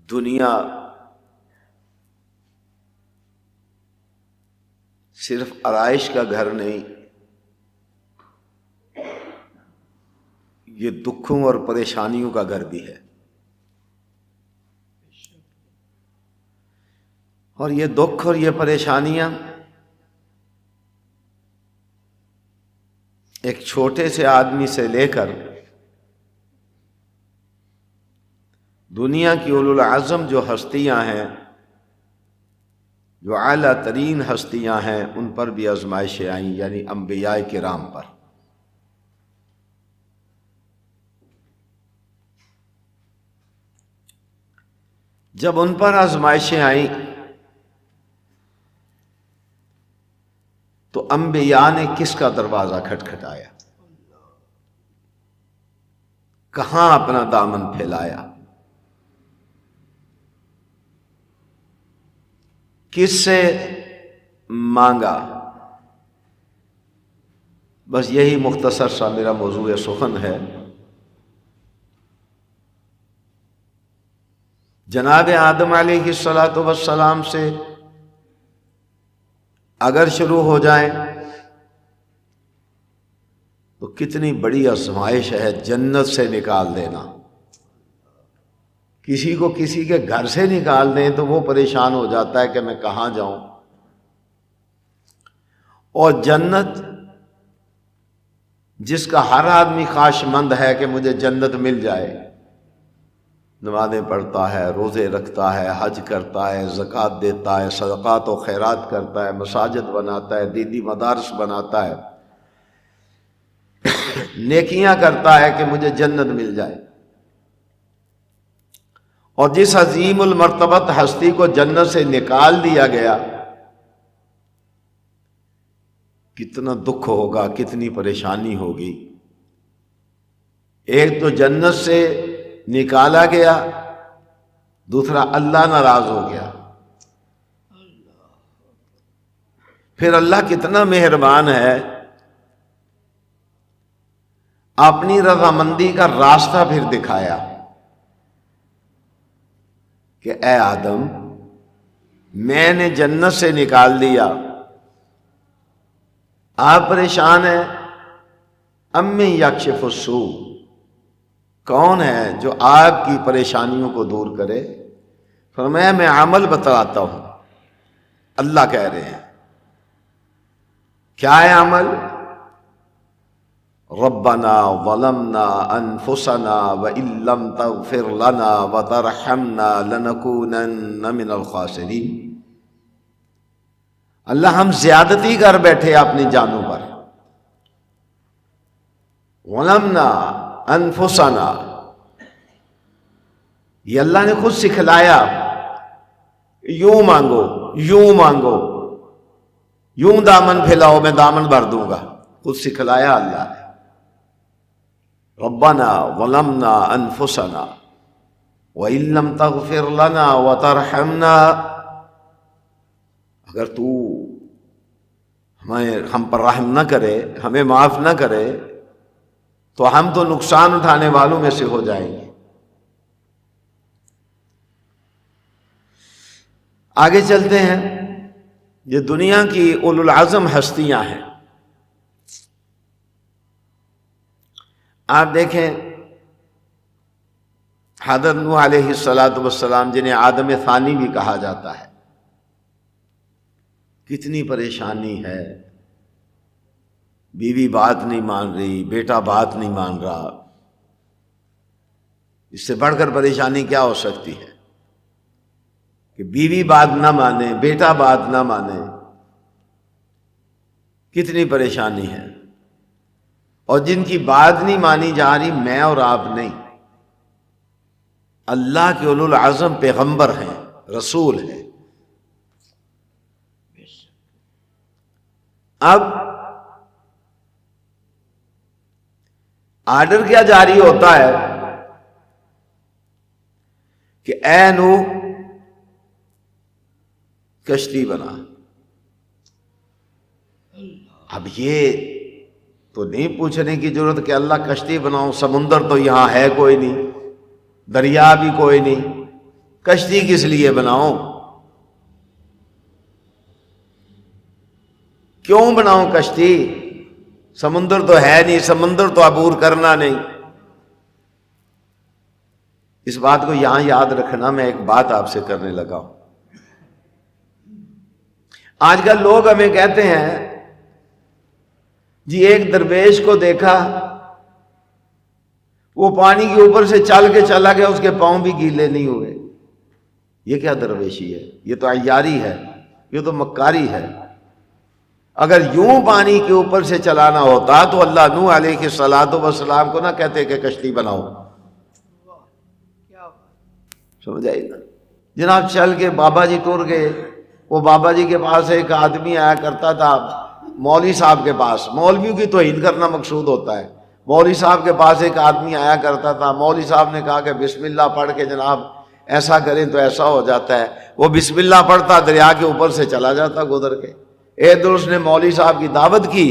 دنیا صرف آرائش کا گھر نہیں، یہ دکھوں اور پریشانیوں کا گھر بھی ہے، اور یہ دکھ اور یہ پریشانیاں ایک چھوٹے سے آدمی سے لے کر دنیا کی اولو العزم جو ہستیاں ہیں، جو اعلیٰ ترین ہستیاں ہیں، ان پر بھی آزمائشیں آئیں، یعنی انبیاء کرام پر۔ جب ان پر آزمائشیں آئیں تو انبیاء نے کس کا دروازہ کھٹکھٹایا؟ کہاں اپنا دامن پھیلایا؟ کس سے مانگا؟ بس یہی مختصر سا میرا موضوع سخن ہے۔ جناب آدم علیہ الصلاۃ والسلام سے اگر شروع ہو جائیں تو کتنی بڑی آزمائش ہے جنت سے نکال دینا۔ کسی کو کسی کے گھر سے نکال دیں تو وہ پریشان ہو جاتا ہے کہ میں کہاں جاؤں، اور جنت جس کا ہر آدمی خواہش مند ہے کہ مجھے جنت مل جائے، نمازیں پڑھتا ہے، روزے رکھتا ہے، حج کرتا ہے، زکوٰۃ دیتا ہے، صدقات و خیرات کرتا ہے، مساجد بناتا ہے، دینی مدارس بناتا ہے، نیکیاں کرتا ہے کہ مجھے جنت مل جائے۔ اور جس عظیم المرتبت ہستی کو جنت سے نکال دیا گیا، کتنا دکھ ہوگا، کتنی پریشانی ہوگی۔ ایک تو جنت سے نکالا گیا، دوسرا اللہ ناراض ہو گیا۔ پھر اللہ کتنا مہربان ہے، اپنی رضامندی کا راستہ پھر دکھایا کہ اے آدم، میں نے جنت سے نکال دیا، آپ پریشان ہیں، امی یکشف السوء، کون ہے جو آپ کی پریشانیوں کو دور کرے؟ فرمایا میں عمل بتلاتا ہوں۔ اللہ کہہ رہے ہیں کیا ہے عمل؟ ربنا ظلمنا انفسنا وان لم تغفر لنا وترحمنا لنکونن من الخاسرین۔ اللہ ہم زیادتی کر بیٹھے اپنی جانوں پر، ظلمنا انفسنا، یہ اللہ نے خود سکھلایا، یوں مانگو، یوں مانگو، یوں دامن پھیلاؤ میں دامن بھر دوں گا، خود سکھلایا اللہ نے۔ ربنا ظلمنا انفسنا وان لم تغفر لنا وترحمنا، اگر تو ہم پر رحم نہ کرے، ہمیں معاف نہ کرے، تو ہم تو نقصان اٹھانے والوں میں سے ہو جائیں گے۔ آگے چلتے ہیں، یہ دنیا کی اولو العزم ہستیاں ہیں۔ آپ دیکھیں حضرت نوح علیہ السلام جنہیں آدم ثانی بھی کہا جاتا ہے، کتنی پریشانی ہے، بیوی بات نہیں مان رہی، بیٹا بات نہیں مان رہا، اس سے بڑھ کر پریشانی کیا ہو سکتی ہے کہ بیوی بات نہ مانے، بیٹا بات نہ مانے، کتنی پریشانی ہے۔ اور جن کی بات نہیں مانی جا رہی میں اور آپ نہیں، اللہ کے اولو العزم پیغمبر ہیں، رسول ہیں۔ اب آرڈر کیا جاری ہوتا ہے کہ اے نوح کشتی بنا۔ اب یہ تو نہیں پوچھنے کی ضرورت کہ اللہ کشتی بناؤ، سمندر تو یہاں ہے کوئی نہیں، دریا بھی کوئی نہیں، کشتی کس لیے بناؤں؟ کیوں بناؤں کشتی؟ سمندر تو ہے نہیں، سمندر تو عبور کرنا نہیں۔ اس بات کو یہاں یاد رکھنا، میں ایک بات آپ سے کرنے لگا ہوں۔ آج کل لوگ ہمیں کہتے ہیں جی ایک درویش کو دیکھا، وہ پانی کے اوپر سے چل کے چلا گیا، اس کے پاؤں بھی گیلے نہیں ہوئے۔ یہ کیا درویشی ہے؟ یہ تو عیاری ہے، یہ تو مکاری ہے۔ اگر یوں پانی کے اوپر سے چلانا ہوتا تو اللہ نوح علیہ الصلوۃ والسلام کو نہ کہتے کہ کشتی بناؤ۔ سمجھ آئی نا؟ جناب چل کے بابا جی ٹر گئے۔ وہ بابا جی کے پاس ایک آدمی آیا کرتا تھا، مولوی صاحب کے پاس۔ مولویوں کی توہین کرنا مقصود ہوتا ہے۔ مولوی صاحب کے پاس ایک آدمی آیا کرتا تھا۔ مولوی صاحب نے کہا کہ بسم اللہ پڑھ کے جناب ایسا کریں تو ایسا ہو جاتا ہے۔ وہ بسم اللہ پڑھتا، دریا کے اوپر سے چلا جاتا گزر کے۔ ایک دن اس نے مولوی صاحب کی دعوت کی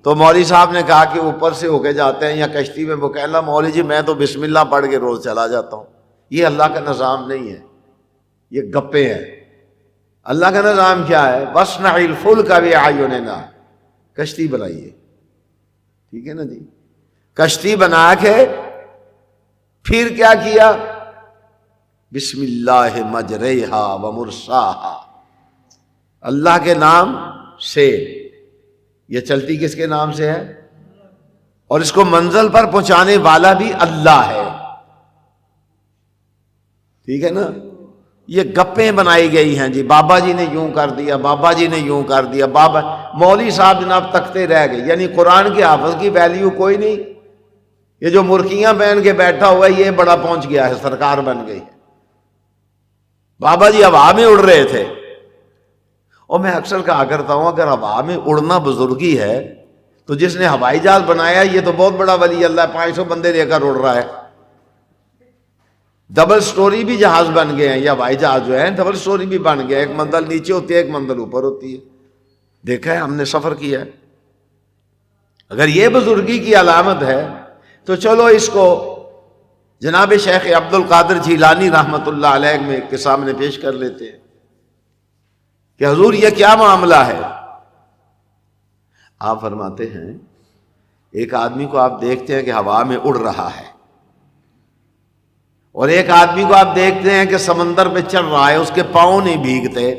تو مولوی صاحب نے کہا کہ اوپر سے ہو کے جاتے ہیں یا کشتی میں؟ وہ کہنا مولوی جی میں تو بسم اللہ پڑھ کے روز چلا جاتا ہوں۔ یہ اللہ کا نظام نہیں ہے، یہ گپے ہیں۔ اللہ کا نظام کیا ہے؟ وَاصْنَعِ الْفُلْكَ بِأَعْيُنِنَا، کشتی بنائیے، ٹھیک ہے نا جی؟ کشتی بنا کے پھر کیا کیا؟ بسم اللہ مجریہا ومرساہا، اللہ کے نام سے۔ یہ چلتی کس کے نام سے ہے؟ اور اس کو منزل پر پہنچانے والا بھی اللہ ہے، ٹھیک ہے نا؟ یہ گپیں بنائی گئی ہیں جی، بابا جی نے یوں کر دیا، بابا جی نے یوں کر دیا، بابا مولوی صاحب جناب تکتے رہ گئے، یعنی قرآن کے حافظ کی ویلیو کوئی نہیں۔ یہ جو مرکیاں پہن کے بیٹھا ہوا ہے یہ بڑا پہنچ گیا ہے، سرکار بن گئی ہے۔ بابا جی ہوا میں اڑ رہے تھے۔ اور میں اکثر کہا کرتا ہوں اگر ہوا میں اڑنا بزرگی ہے تو جس نے ہوائی جہاز بنایا یہ تو بہت بڑا ولی اللہ، 500 بندے لے کر اڑ رہا ہے۔ ڈبل سٹوری بھی جہاز بن گئے ہیں، یا ہوائی جہاز جو ہے ڈبل سٹوری بھی بن گیا، ایک منزل نیچے ہوتی ہے ایک منزل اوپر ہوتی ہے، دیکھا ہے ہم نے، سفر کیا ہے۔ اگر یہ بزرگی کی علامت ہے تو چلو اس کو جناب شیخ عبد القادر جیلانی رحمۃ اللہ علیہ کے سامنے پیش کر لیتے ہیں کہ حضور یہ کیا معاملہ ہے؟ آپ فرماتے ہیں ایک آدمی کو آپ دیکھتے ہیں کہ ہوا میں اڑ رہا ہے، اور ایک آدمی کو آپ دیکھتے ہیں کہ سمندر پہ چل رہا ہے، اس کے پاؤں نہیں بھیگتے،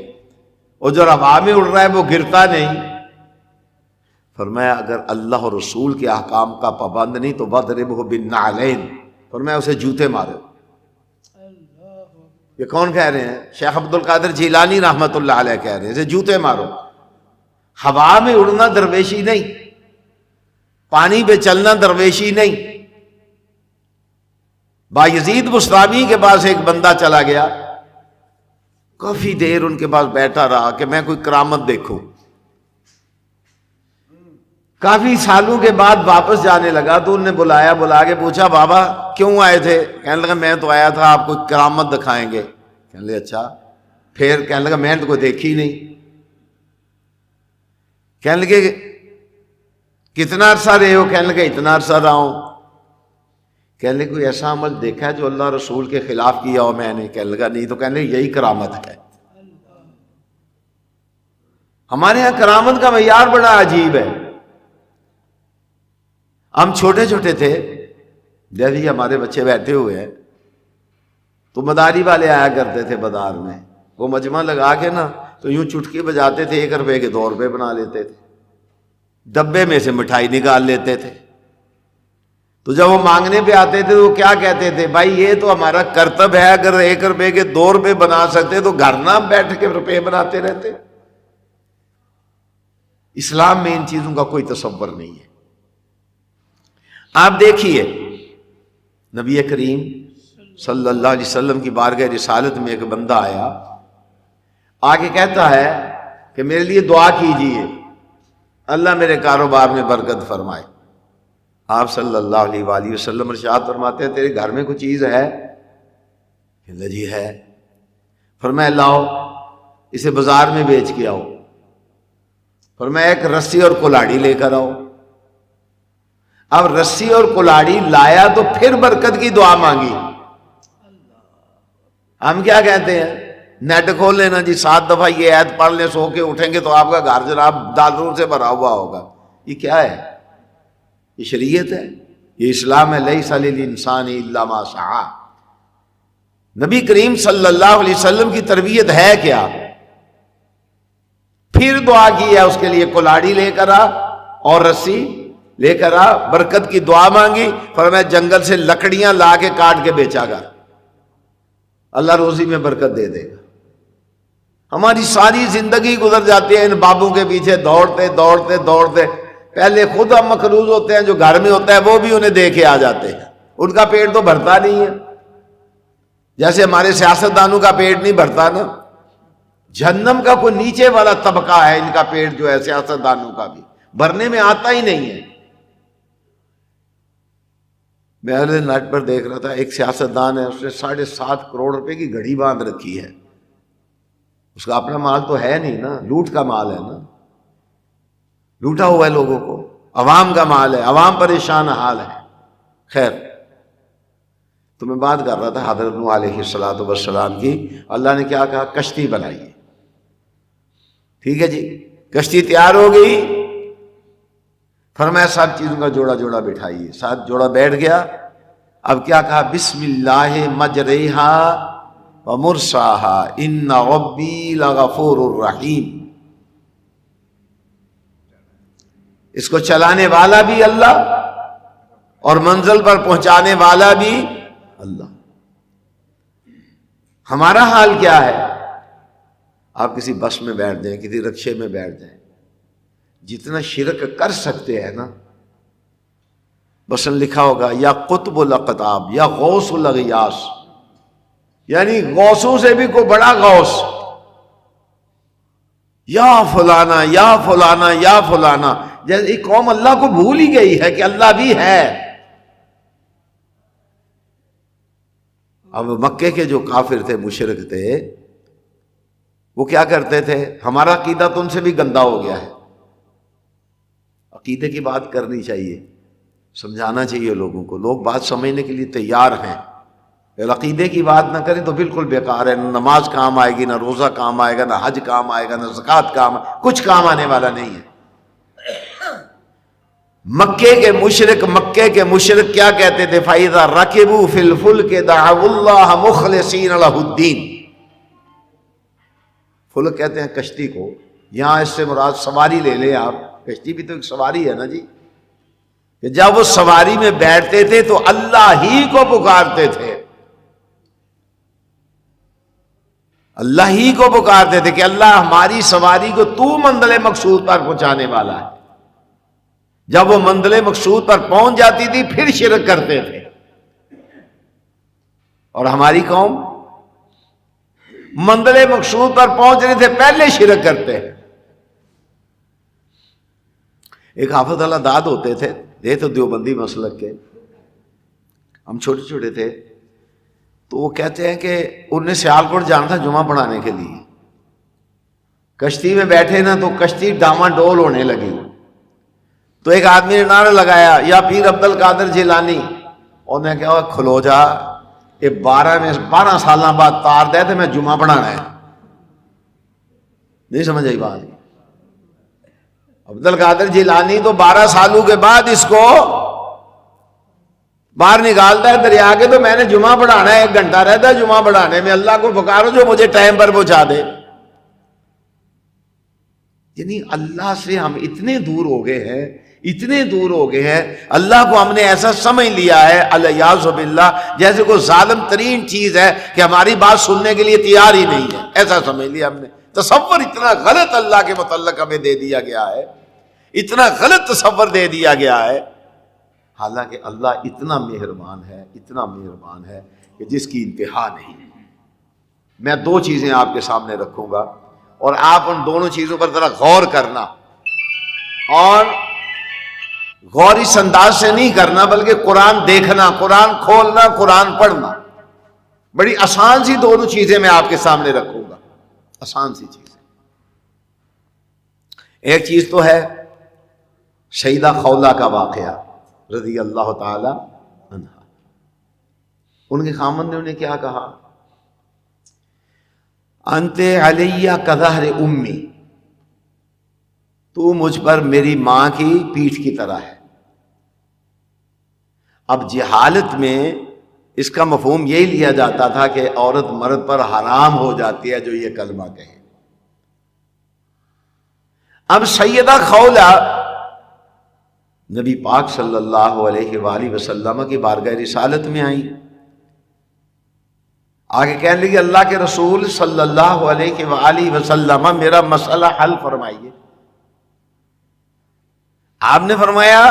اور جو ہوا میں اڑ رہا ہے وہ گرتا نہیں۔ فرمایا اگر اللہ اور رسول کے احکام کا پابند نہیں تو وَاضْرِبْهُ بِالنَّعْلَيْنِ، فرمایا اسے جوتے مارو۔ یہ کون کہہ رہے ہیں؟ شیخ عبد القادر جیلانی رحمۃ اللہ علیہ کہہ رہے ہیں اسے جوتے مارو۔ ہوا میں اڑنا درویشی نہیں، پانی پہ چلنا درویشی نہیں۔ بایزید بستامی کے پاس ایک بندہ چلا گیا، کافی دیر ان کے پاس بیٹھا رہا کہ میں کوئی کرامت دیکھوں۔ کافی سالوں کے بعد واپس جانے لگا تو انہوں نے بلا کے پوچھا بابا کیوں آئے تھے؟ کہنے لگا میں تو آیا تھا آپ کو کرامت دکھائیں گے۔ کہنے لگا اچھا، پھر کہنے لگا میں نے تو کوئی دیکھی نہیں۔ کہنے لگے کتنا عرصہ رہے ہو؟ کہنے لگا اتنا عرصہ رہا ہوں۔ کہنے لگے کوئی ایسا عمل دیکھا ہے جو اللہ رسول کے خلاف کیا ہو میں نے؟ کہنے لگا نہیں۔ تو کہنے لگے یہی کرامت ہے۔ ہمارے ہاں کرامت کا معیار بڑا عجیب ہے۔ ہم چھوٹے چھوٹے تھے، جیسے ہمارے بچے بیٹھے ہوئے ہیں تو مداری والے آیا کرتے تھے بازار میں، وہ مجمع لگا کے نا تو یوں چٹکی بجاتے تھے، 1 روپے کے 2 روپے بنا لیتے تھے، ڈبے میں سے مٹھائی نکال لیتے تھے۔ تو جب وہ مانگنے پہ آتے تھے تو وہ کیا کہتے تھے؟ بھائی یہ تو ہمارا کرتب ہے، اگر 1 روپے کے 2 روپے بنا سکتے تو گھر نہ بیٹھ کے روپے بناتے رہتے۔ اسلام میں ان چیزوں کا کوئی تصور نہیں ہے۔ آپ دیکھیے نبی کریم صلی اللہ علیہ وسلم کی بارگاہ رسالت میں ایک بندہ آیا، آگے کہتا ہے کہ میرے لیے دعا کیجیے اللہ میرے کاروبار میں برکت فرمائے۔ آپ صلی اللہ علیہ وآلہ وسلم ارشاد فرماتے ہیں تیرے گھر میں کوئی چیز ہے؟ کہنے جی ہے۔ فرمایا لاؤ اسے بازار میں بیچ کے آؤ۔ فرمایا ایک رسی اور کلاڑی لے کر آؤ۔ اب رسی اور کلاڑی لایا تو پھر برکت کی دعا مانگی۔ ہم کیا کہتے ہیں؟ نیٹ کھول لینا جی، 7 دفعہ یہ آیت پڑھ لیں، سو کے اٹھیں گے تو آپ کا گھر جناب ڈالروں سے بھرا ہوا ہوگا. یہ کیا ہے؟ یہ شریعت ہے، یہ اسلام ہے. لیس للانسان الا ما سعی. نبی کریم صلی اللہ علیہ وسلم کی تربیت ہے کیا؟ پھر دعا کی ہے اس کے لیے، کلاڑی لے کر آ اور رسی لے کر آ، برکت کی دعا مانگی، فرمایا جنگل سے لکڑیاں لا کے کاٹ کے بیچا گا، اللہ روزی میں برکت دے دے گا. ہماری ساری زندگی گزر جاتی ہے ان بابوں کے پیچھے دوڑتے دوڑتے دوڑتے. پہلے خود ہم مقروض ہوتے ہیں، جو گھر میں ہوتا ہے وہ بھی انہیں دے کے آ جاتے ہیں. ان کا پیٹ تو بھرتا نہیں ہے، جیسے ہمارے سیاستدانوں کا پیٹ نہیں بھرتا نا. جہنم کا کوئی نیچے والا طبقہ ہے ان کا پیٹ جو ہے سیاستدانوں کا بھی بھرنے میں آتا ہی نہیں ہے. میں اگلے نیٹ پر دیکھ رہا تھا، ایک سیاستدان ہے، اس نے 7.5 کروڑ روپے کی گھڑی باندھ رکھی ہے. اس کا اپنا مال تو ہے نہیں نا، لوٹ کا مال ہے نا، لوٹا ہوا ہے لوگوں کو، عوام کا مال ہے، عوام پریشان حال ہے. خیر، تو میں بات کر رہا تھا حضرت نوح علیہ السلام کی. اللہ نے کیا کہا؟ کشتی بنائیے. ٹھیک ہے جی، کشتی تیار ہو گئی، فرمایا سب چیزوں کا جوڑا جوڑا بٹھائیے. ساتھ جوڑا بیٹھ گیا. اب کیا کہا؟ بسم اللہ مجریہا ومرساہا ان ربی لغفور الرحیم. اس کو چلانے والا بھی اللہ اور منزل پر پہنچانے والا بھی اللہ. ہمارا حال کیا ہے؟ آپ کسی بس میں بیٹھ جائیں، کسی رکشے میں بیٹھ جائیں، جتنا شرک کر سکتے ہیں نا، بسن لکھا ہوگا یا قطب الاقطاب یا غوث الاغیاث، یعنی غوثوں سے بھی کوئی بڑا غوث، یا فلانا یا فلانا یا فلانا. جیسے ایک قوم اللہ کو بھول ہی گئی ہے کہ اللہ بھی ہے. اب مکے کے جو کافر تھے، مشرک تھے، وہ کیا کرتے تھے؟ ہمارا عقیدہ تو ان سے بھی گندا ہو گیا ہے. عقیدے کی بات کرنی چاہیے، سمجھانا چاہیے لوگوں کو. لوگ بات سمجھنے کے لیے تیار ہیں. اگر عقیدے کی بات نہ کریں تو بالکل بیکار ہے. نہ نماز کام آئے گی، نہ روزہ کام آئے گا، نہ حج کام آئے گا، نہ زکوٰۃ کام، کچھ کام آنے والا نہیں ہے. مکے کے مشرک کیا کہتے تھے؟ فَإِذَا رَكِبُوا فِي الْفُلْكِ دَعَوُا اللَّهَ مُخْلِصِينَ لَهُ الدِّينَ. فلک کہتے ہیں کشتی کو، یہاں اس سے مراد سواری لے لیں آپ. کشتی بھی تو ایک سواری ہے نا جی. کہ جب وہ سواری میں بیٹھتے تھے تو اللہ ہی کو پکارتے تھے، اللہ ہی کو پکارتے تھے کہ اللہ ہماری سواری کو تو منزل مقصود پر پہنچانے والا ہے. جب وہ منزل مقصود پر پہنچ جاتی تھی پھر شرک کرتے تھے. اور ہماری قوم منزل مقصود پر پہنچنے سے پہلے شرک کرتے ہیں. ایک حافظ اللہ داد ہوتے تھے، یہ تو دیوبندی مسلک کے، ہم چھوٹے چھوٹے تھے، تو وہ کہتے ہیں کہ انہیں سیالکوٹ جانا تھا جمعہ پڑھانے کے لیے. کشتی میں بیٹھے نا تو کشتی ڈاما ڈول ہونے لگی. تو ایک آدمی نے نعرہ لگایا، یا پیر عبد القادر جیلانی. انہیں کہا کھلو جا، یہ 12 سالوں بعد تار دے تو میں جمعہ پڑھانا ہے. نہیں سمجھ آئی بات؟ عبد القادر جیلانی تو 12 سالوں کے بعد اس کو باہر نکالتا ہے دریا کے، تو میں نے جمعہ پڑھانا ہے، 1 گھنٹہ رہتا ہے جمعہ پڑھانے میں، اللہ کو پکارو جو مجھے ٹائم پر پہنچا دے. یعنی اللہ سے ہم اتنے دور ہو گئے ہیں، اتنے دور ہو گئے ہیں. اللہ کو ہم نے ایسا سمجھ لیا ہے الیاذ باللہ جیسے کوئی ظالم ترین چیز ہے کہ ہماری بات سننے کے لیے تیار ہی نہیں ہے. ایسا سمجھ لیا ہم نے. تصور اتنا غلط اللہ کے متعلق ہمیں دے دیا گیا ہے، اتنا غلط تصور دے دیا گیا ہے. حالانکہ اللہ اتنا مہربان ہے، اتنا مہربان ہے کہ جس کی انتہا نہیں. میں 2 چیزیں آپ کے سامنے رکھوں گا اور آپ ان دونوں چیزوں پر ذرا غور کرنا، اور غور اس انداز سے نہیں کرنا بلکہ قرآن دیکھنا، قرآن کھولنا، قرآن پڑھنا. بڑی آسان سی 2 چیزیں میں آپ کے سامنے رکھوں گا، آسان سی چیزیں. ایک چیز تو ہے سیدہ خولہ کا واقعہ رضی اللہ تعالی عنہ. ان کے خامند نے انہیں کیا کہا؟ انت علیہ کظہر امی، تو مجھ پر میری ماں کی پیٹھ کی طرح ہے۔ اب جہالت میں اس کا مفہوم یہی لیا جاتا تھا کہ عورت مرد پر حرام ہو جاتی ہے جو یہ کلمہ کہے۔ اب سیدہ خولہ نبی پاک صلی اللہ علیہ وآلہ وسلم کی بارگاہ رسالت میں آئیں، آگے کہنے لگی اللہ کے رسول صلی اللہ علیہ وآلہ وسلم میرا مسئلہ حل فرمائیے۔ آپ نے فرمایا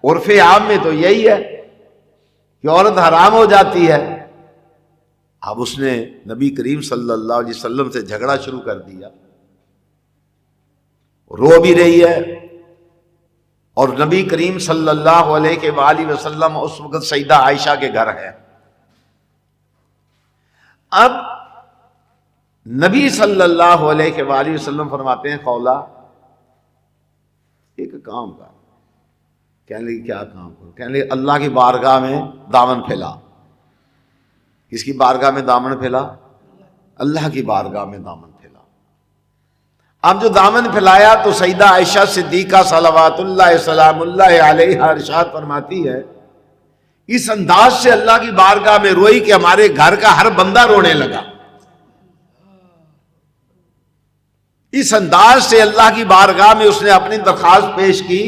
عرف عام میں تو یہی ہے کہ عورت حرام ہو جاتی ہے۔ اب اس نے نبی کریم صلی اللہ علیہ وسلم سے جھگڑا شروع کر دیا، رو بھی رہی ہے، اور نبی کریم صلی اللہ علیہ وآلہ وسلم اس وقت سیدہ عائشہ کے گھر ہے۔ اب نبی صلی اللہ علیہ وآلہ وسلم فرماتے ہیں خولہ ایک کام کر۔ کہنے لگی کیا کام کرو؟ کہنے لگی اللہ کی بارگاہ میں دامن پھیلا۔ کس کی بارگاہ میں دامن پھیلا؟ اللہ کی بارگاہ میں دامن پھیلا۔ اب جو دامن پھیلایا تو سیدہ عائشہ صدیقہ صلوات اللہ سلام اللہ علیہ ارشاد فرماتی ہے اس انداز سے اللہ کی بارگاہ میں روئی کہ ہمارے گھر کا ہر بندہ رونے لگا۔ اس انداز سے اللہ کی بارگاہ میں اس نے اپنی درخواست پیش کی،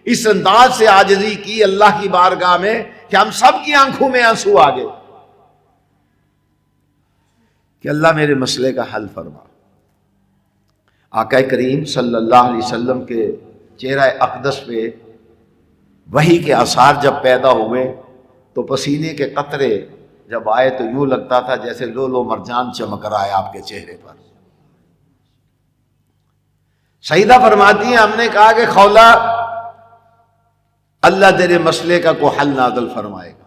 اس انداز سے عاجزی کی اللہ کی بارگاہ میں کہ ہم سب کی آنکھوں میں آنسو آ گئے کہ اللہ میرے مسئلے کا حل فرما۔ آقا کریم صلی اللہ علیہ وسلم کے چہرہ اقدس پہ وحی کے آثار جب پیدا ہوئے تو پسینے کے قطرے جب آئے تو یوں لگتا تھا جیسے لولو مرجان چمک رہا ہے آپ کے چہرے پر۔ سیدہ فرماتی ہیں ہم نے کہا کہ خولہ اللہ تیرے مسئلے کا کوئی حل نازل فرمائے گا۔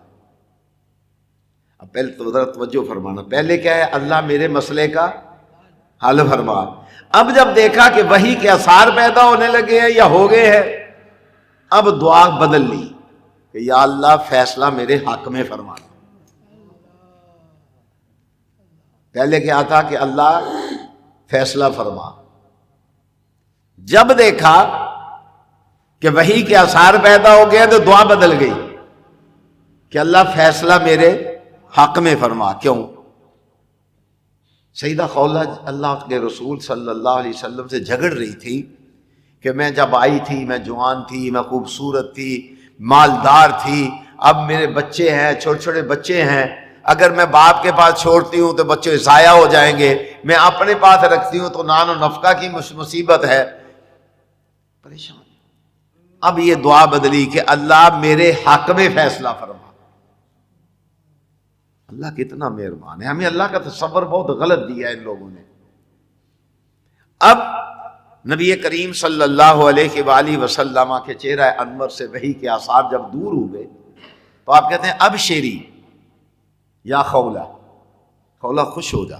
اب پہلے تو ذرا توجہ فرمانا، پہلے کیا ہے اللہ میرے مسئلے کا حل فرما۔ اب جب دیکھا کہ وحی کے اثار پیدا ہونے لگے ہیں یا ہو گئے ہیں، اب دعا بدل لی کہ یا اللہ فیصلہ میرے حق میں فرما۔ پہلے کیا تھا کہ اللہ فیصلہ فرما، جب دیکھا کہ وحی کے اثار پیدا ہو گئے تو دعا بدل گئی کہ اللہ فیصلہ میرے حق میں فرما۔ کیوں؟ سیدہ خولہ اللہ کے رسول صلی اللہ علیہ وسلم سے جھگڑ رہی تھی کہ میں جب آئی تھی میں جوان تھی، میں خوبصورت تھی، مالدار تھی، اب میرے بچے ہیں، چھوٹے چھوٹے بچے ہیں، اگر میں باپ کے پاس چھوڑتی ہوں تو بچے ضائع ہو جائیں گے، میں اپنے پاس رکھتی ہوں تو نان و نفقہ کی مصیبت ہے، پریشان۔ اب یہ دعا بدلی کہ اللہ میرے حق میں فیصلہ فرما۔ اللہ کتنا مہربان ہے، ہمیں اللہ کا تصور بہت غلط دیا ہے ان لوگوں نے۔ اب نبی کریم صلی اللہ علیہ وآلہ وسلم کے چہرہ انور سے وحی کے آثار جب دور ہوئے تو آپ کہتے ہیں اب شیری یا خولہ، خولہ خوش ہو جا،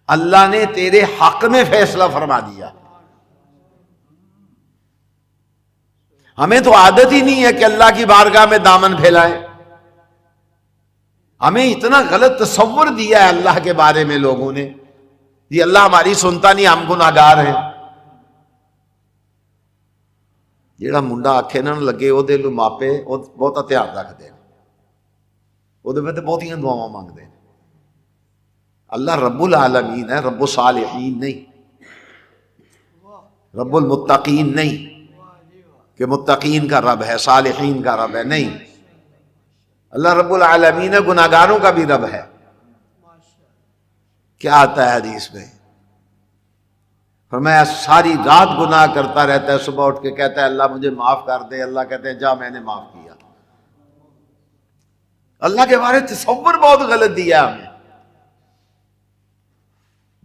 اللہ نے تیرے حق میں فیصلہ فرما دیا۔ ہمیں تو عادت ہی نہیں ہے کہ اللہ کی بارگاہ میں دامن پھیلائیں، ہمیں اتنا غلط تصور دیا ہے اللہ کے بارے میں لوگوں نے، یہ اللہ ہماری سنتا نہیں، ہم گناہگار ہیں۔ جیڑا منڈا آکھے نہ لگے وہ دے لو ماپے بہت دھیان رکھ دے، وہ دے بہت دعاواں مانگ دے۔ اللہ رب العالمین ہے، رب الصالحین نہیں، رب المتقین نہیں کہ متقین کا رب ہے صالحین کا رب ہے، نہیں، اللہ رب العالمین ہے، گناہگاروں کا بھی رب ہے۔ کیا آتا ہے حدیث میں؟ فرمایا ساری رات گناہ کرتا رہتا ہے، صبح اٹھ کے کہتا ہے اللہ مجھے معاف کر دے، اللہ کہتے ہیں جا میں نے معاف کیا۔ اللہ کے بارے تصور بہت غلط دیا ہمیں۔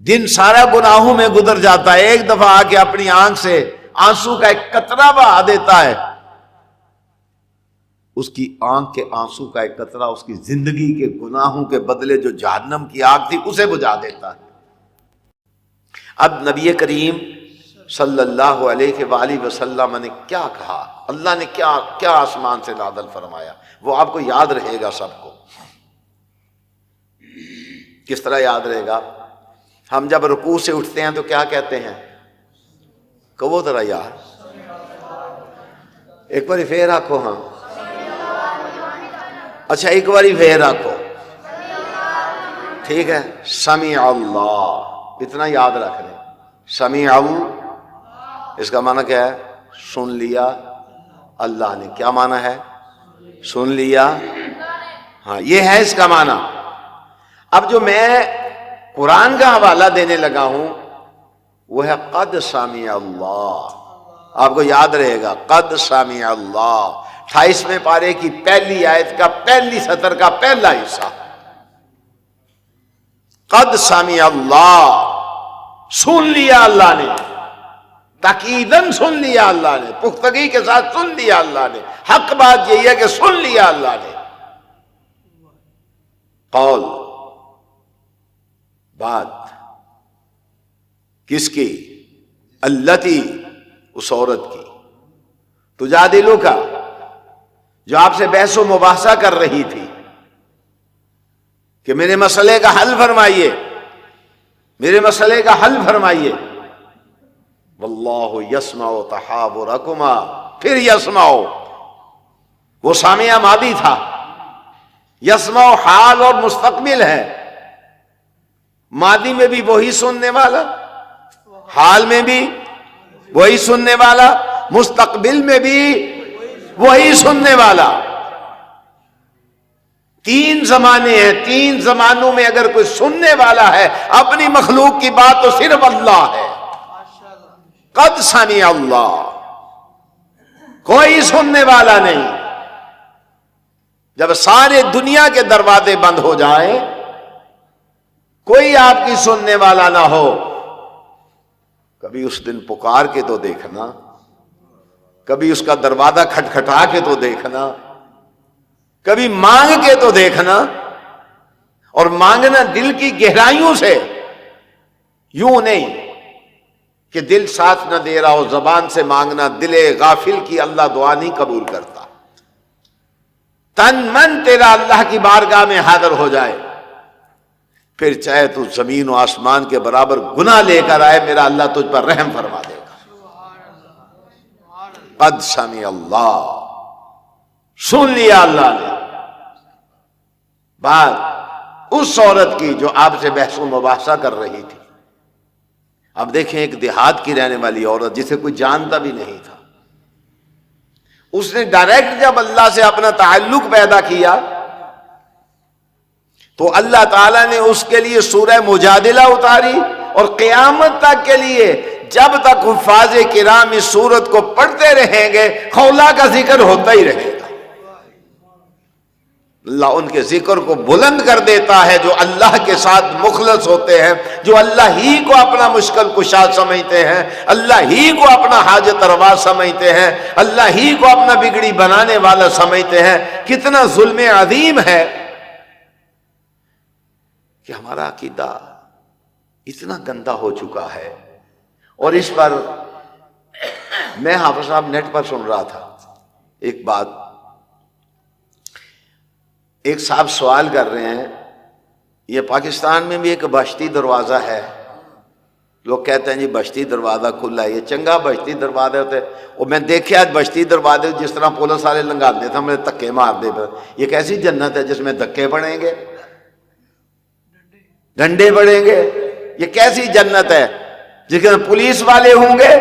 دن سارا گناہوں میں گزر جاتا ہے، ایک دفعہ آ کے اپنی آنکھ سے آنسو کا ایک قطرہ بہا دیتا ہے، اس کی آنکھ کے آنسو کا ایک قطرہ اس کی زندگی کے گناہوں کے بدلے جو جہنم کی آگ تھی اسے بجھا دیتا ہے۔ اب نبی کریم صلی اللہ علیہ وآلہ وسلم نے کیا کہا، اللہ نے کیا آسمان سے نازل فرمایا، وہ آپ کو یاد رہے گا سب کو۔ کس طرح یاد رہے گا؟ ہم جب رکوع سے اٹھتے ہیں تو کیا کہتے ہیں؟ کہو ذرا یار، ایک باری پھر آکھو. ہاں اچھا ایک باری پھر آکھو. ٹھیک ہے، سمیع اللہ، اتنا یاد رکھ لیں. سمیع اللہ اس کا معنی کیا ہے؟ سن لیا اللہ نے. کیا معنی ہے؟ سن لیا. ہاں یہ ہے اس کا معنی. اب جو میں قرآن کا حوالہ دینے لگا ہوں وہ ہے قد سمع اللہ. آپ کو یاد رہے گا قد سمع اللہ، 28ویں پارے کی پہلی آیت کا پہلی سطر کا پہلا حصہ. قد سمع اللہ، سن لیا اللہ نے، تاکیدن سن لیا اللہ نے، پختگی کے ساتھ سن لیا اللہ نے. حق بات یہی ہے کہ سن لیا اللہ نے. قول بات کس کی؟ التی، اس عورت کی. تجادلو کا، جو آپ سے بحث و مباحثہ کر رہی تھی کہ میرے مسئلے کا حل فرمائیے، میرے مسئلے کا حل فرمائیے. واللہ یسمع تحاورکما، پھر یسمع، وہ سامعہ ماضی تھا، یسمع حال اور مستقبل ہے. ماضی میں بھی وہی سننے والا، حال میں بھی وہی سننے والا، مستقبل میں بھی وہی سننے والا. تین زمانے ہیں، تین زمانوں میں اگر کوئی سننے والا ہے اپنی مخلوق کی بات تو صرف اللہ ہے. قد سمع اللہ، کوئی سننے والا نہیں. جب سارے دنیا کے دروازے بند ہو جائیں، کوئی آپ کی سننے والا نہ ہو، کبھی اس دن پکار کے تو دیکھنا، کبھی اس کا دروازہ کھٹکھٹا کے تو دیکھنا، کبھی مانگ کے تو دیکھنا. اور مانگنا دل کی گہرائیوں سے، یوں نہیں کہ دل ساتھ نہ دے رہا ہو، زبان سے مانگنا. دل غافل کی اللہ دعا نہیں قبول کرتا. تن من تیرا اللہ کی بارگاہ میں حاضر ہو جائے، پھر چاہے تو زمین و آسمان کے برابر گناہ لے کر آئے، میرا اللہ تجھ پر رحم فرما دے گا. قد سمع اللہ، سن لیا اللہ نے بات اس عورت کی جو آپ سے بحث و مباحثہ کر رہی تھی. اب دیکھیں ایک دیہات کی رہنے والی عورت جسے کوئی جانتا بھی نہیں تھا، اس نے ڈائریکٹ جب اللہ سے اپنا تعلق پیدا کیا تو اللہ تعالیٰ نے اس کے لیے سورہ مجادلہ اتاری، اور قیامت تک کے لیے جب تک حفاظ کرام اس سورت کو پڑھتے رہیں گے خولا کا ذکر ہوتا ہی رہے گا. اللہ ان کے ذکر کو بلند کر دیتا ہے جو اللہ کے ساتھ مخلص ہوتے ہیں، جو اللہ ہی کو اپنا مشکل کشا سمجھتے ہیں، اللہ ہی کو اپنا حاجت روا سمجھتے ہیں، اللہ ہی کو اپنا بگڑی بنانے والا سمجھتے ہیں. کتنا ظلم عظیم ہے کہ ہمارا عقیدہ اتنا گندا ہو چکا ہے. اور اس پر میں حافظ صاحب نیٹ پر سن رہا تھا ایک بات، ایک صاحب سوال کر رہے ہیں، یہ پاکستان میں بھی ایک بہشتی دروازہ ہے، لوگ کہتے ہیں جی بہشتی دروازہ کھلا ہے، یہ چنگا بہشتی دروازہ ہوتے ہیں. اور میں دیکھے آج بہشتی دروازے جس طرح پولیس والے لنگاتے تھے، ہمیں دھکے مار دے. یہ کیسی جنت ہے جس میں دھکے پڑیں گے، ڈنڈے پڑیں گے؟ یہ کیسی جنت ہے جس میں پولیس والے ہوں گے؟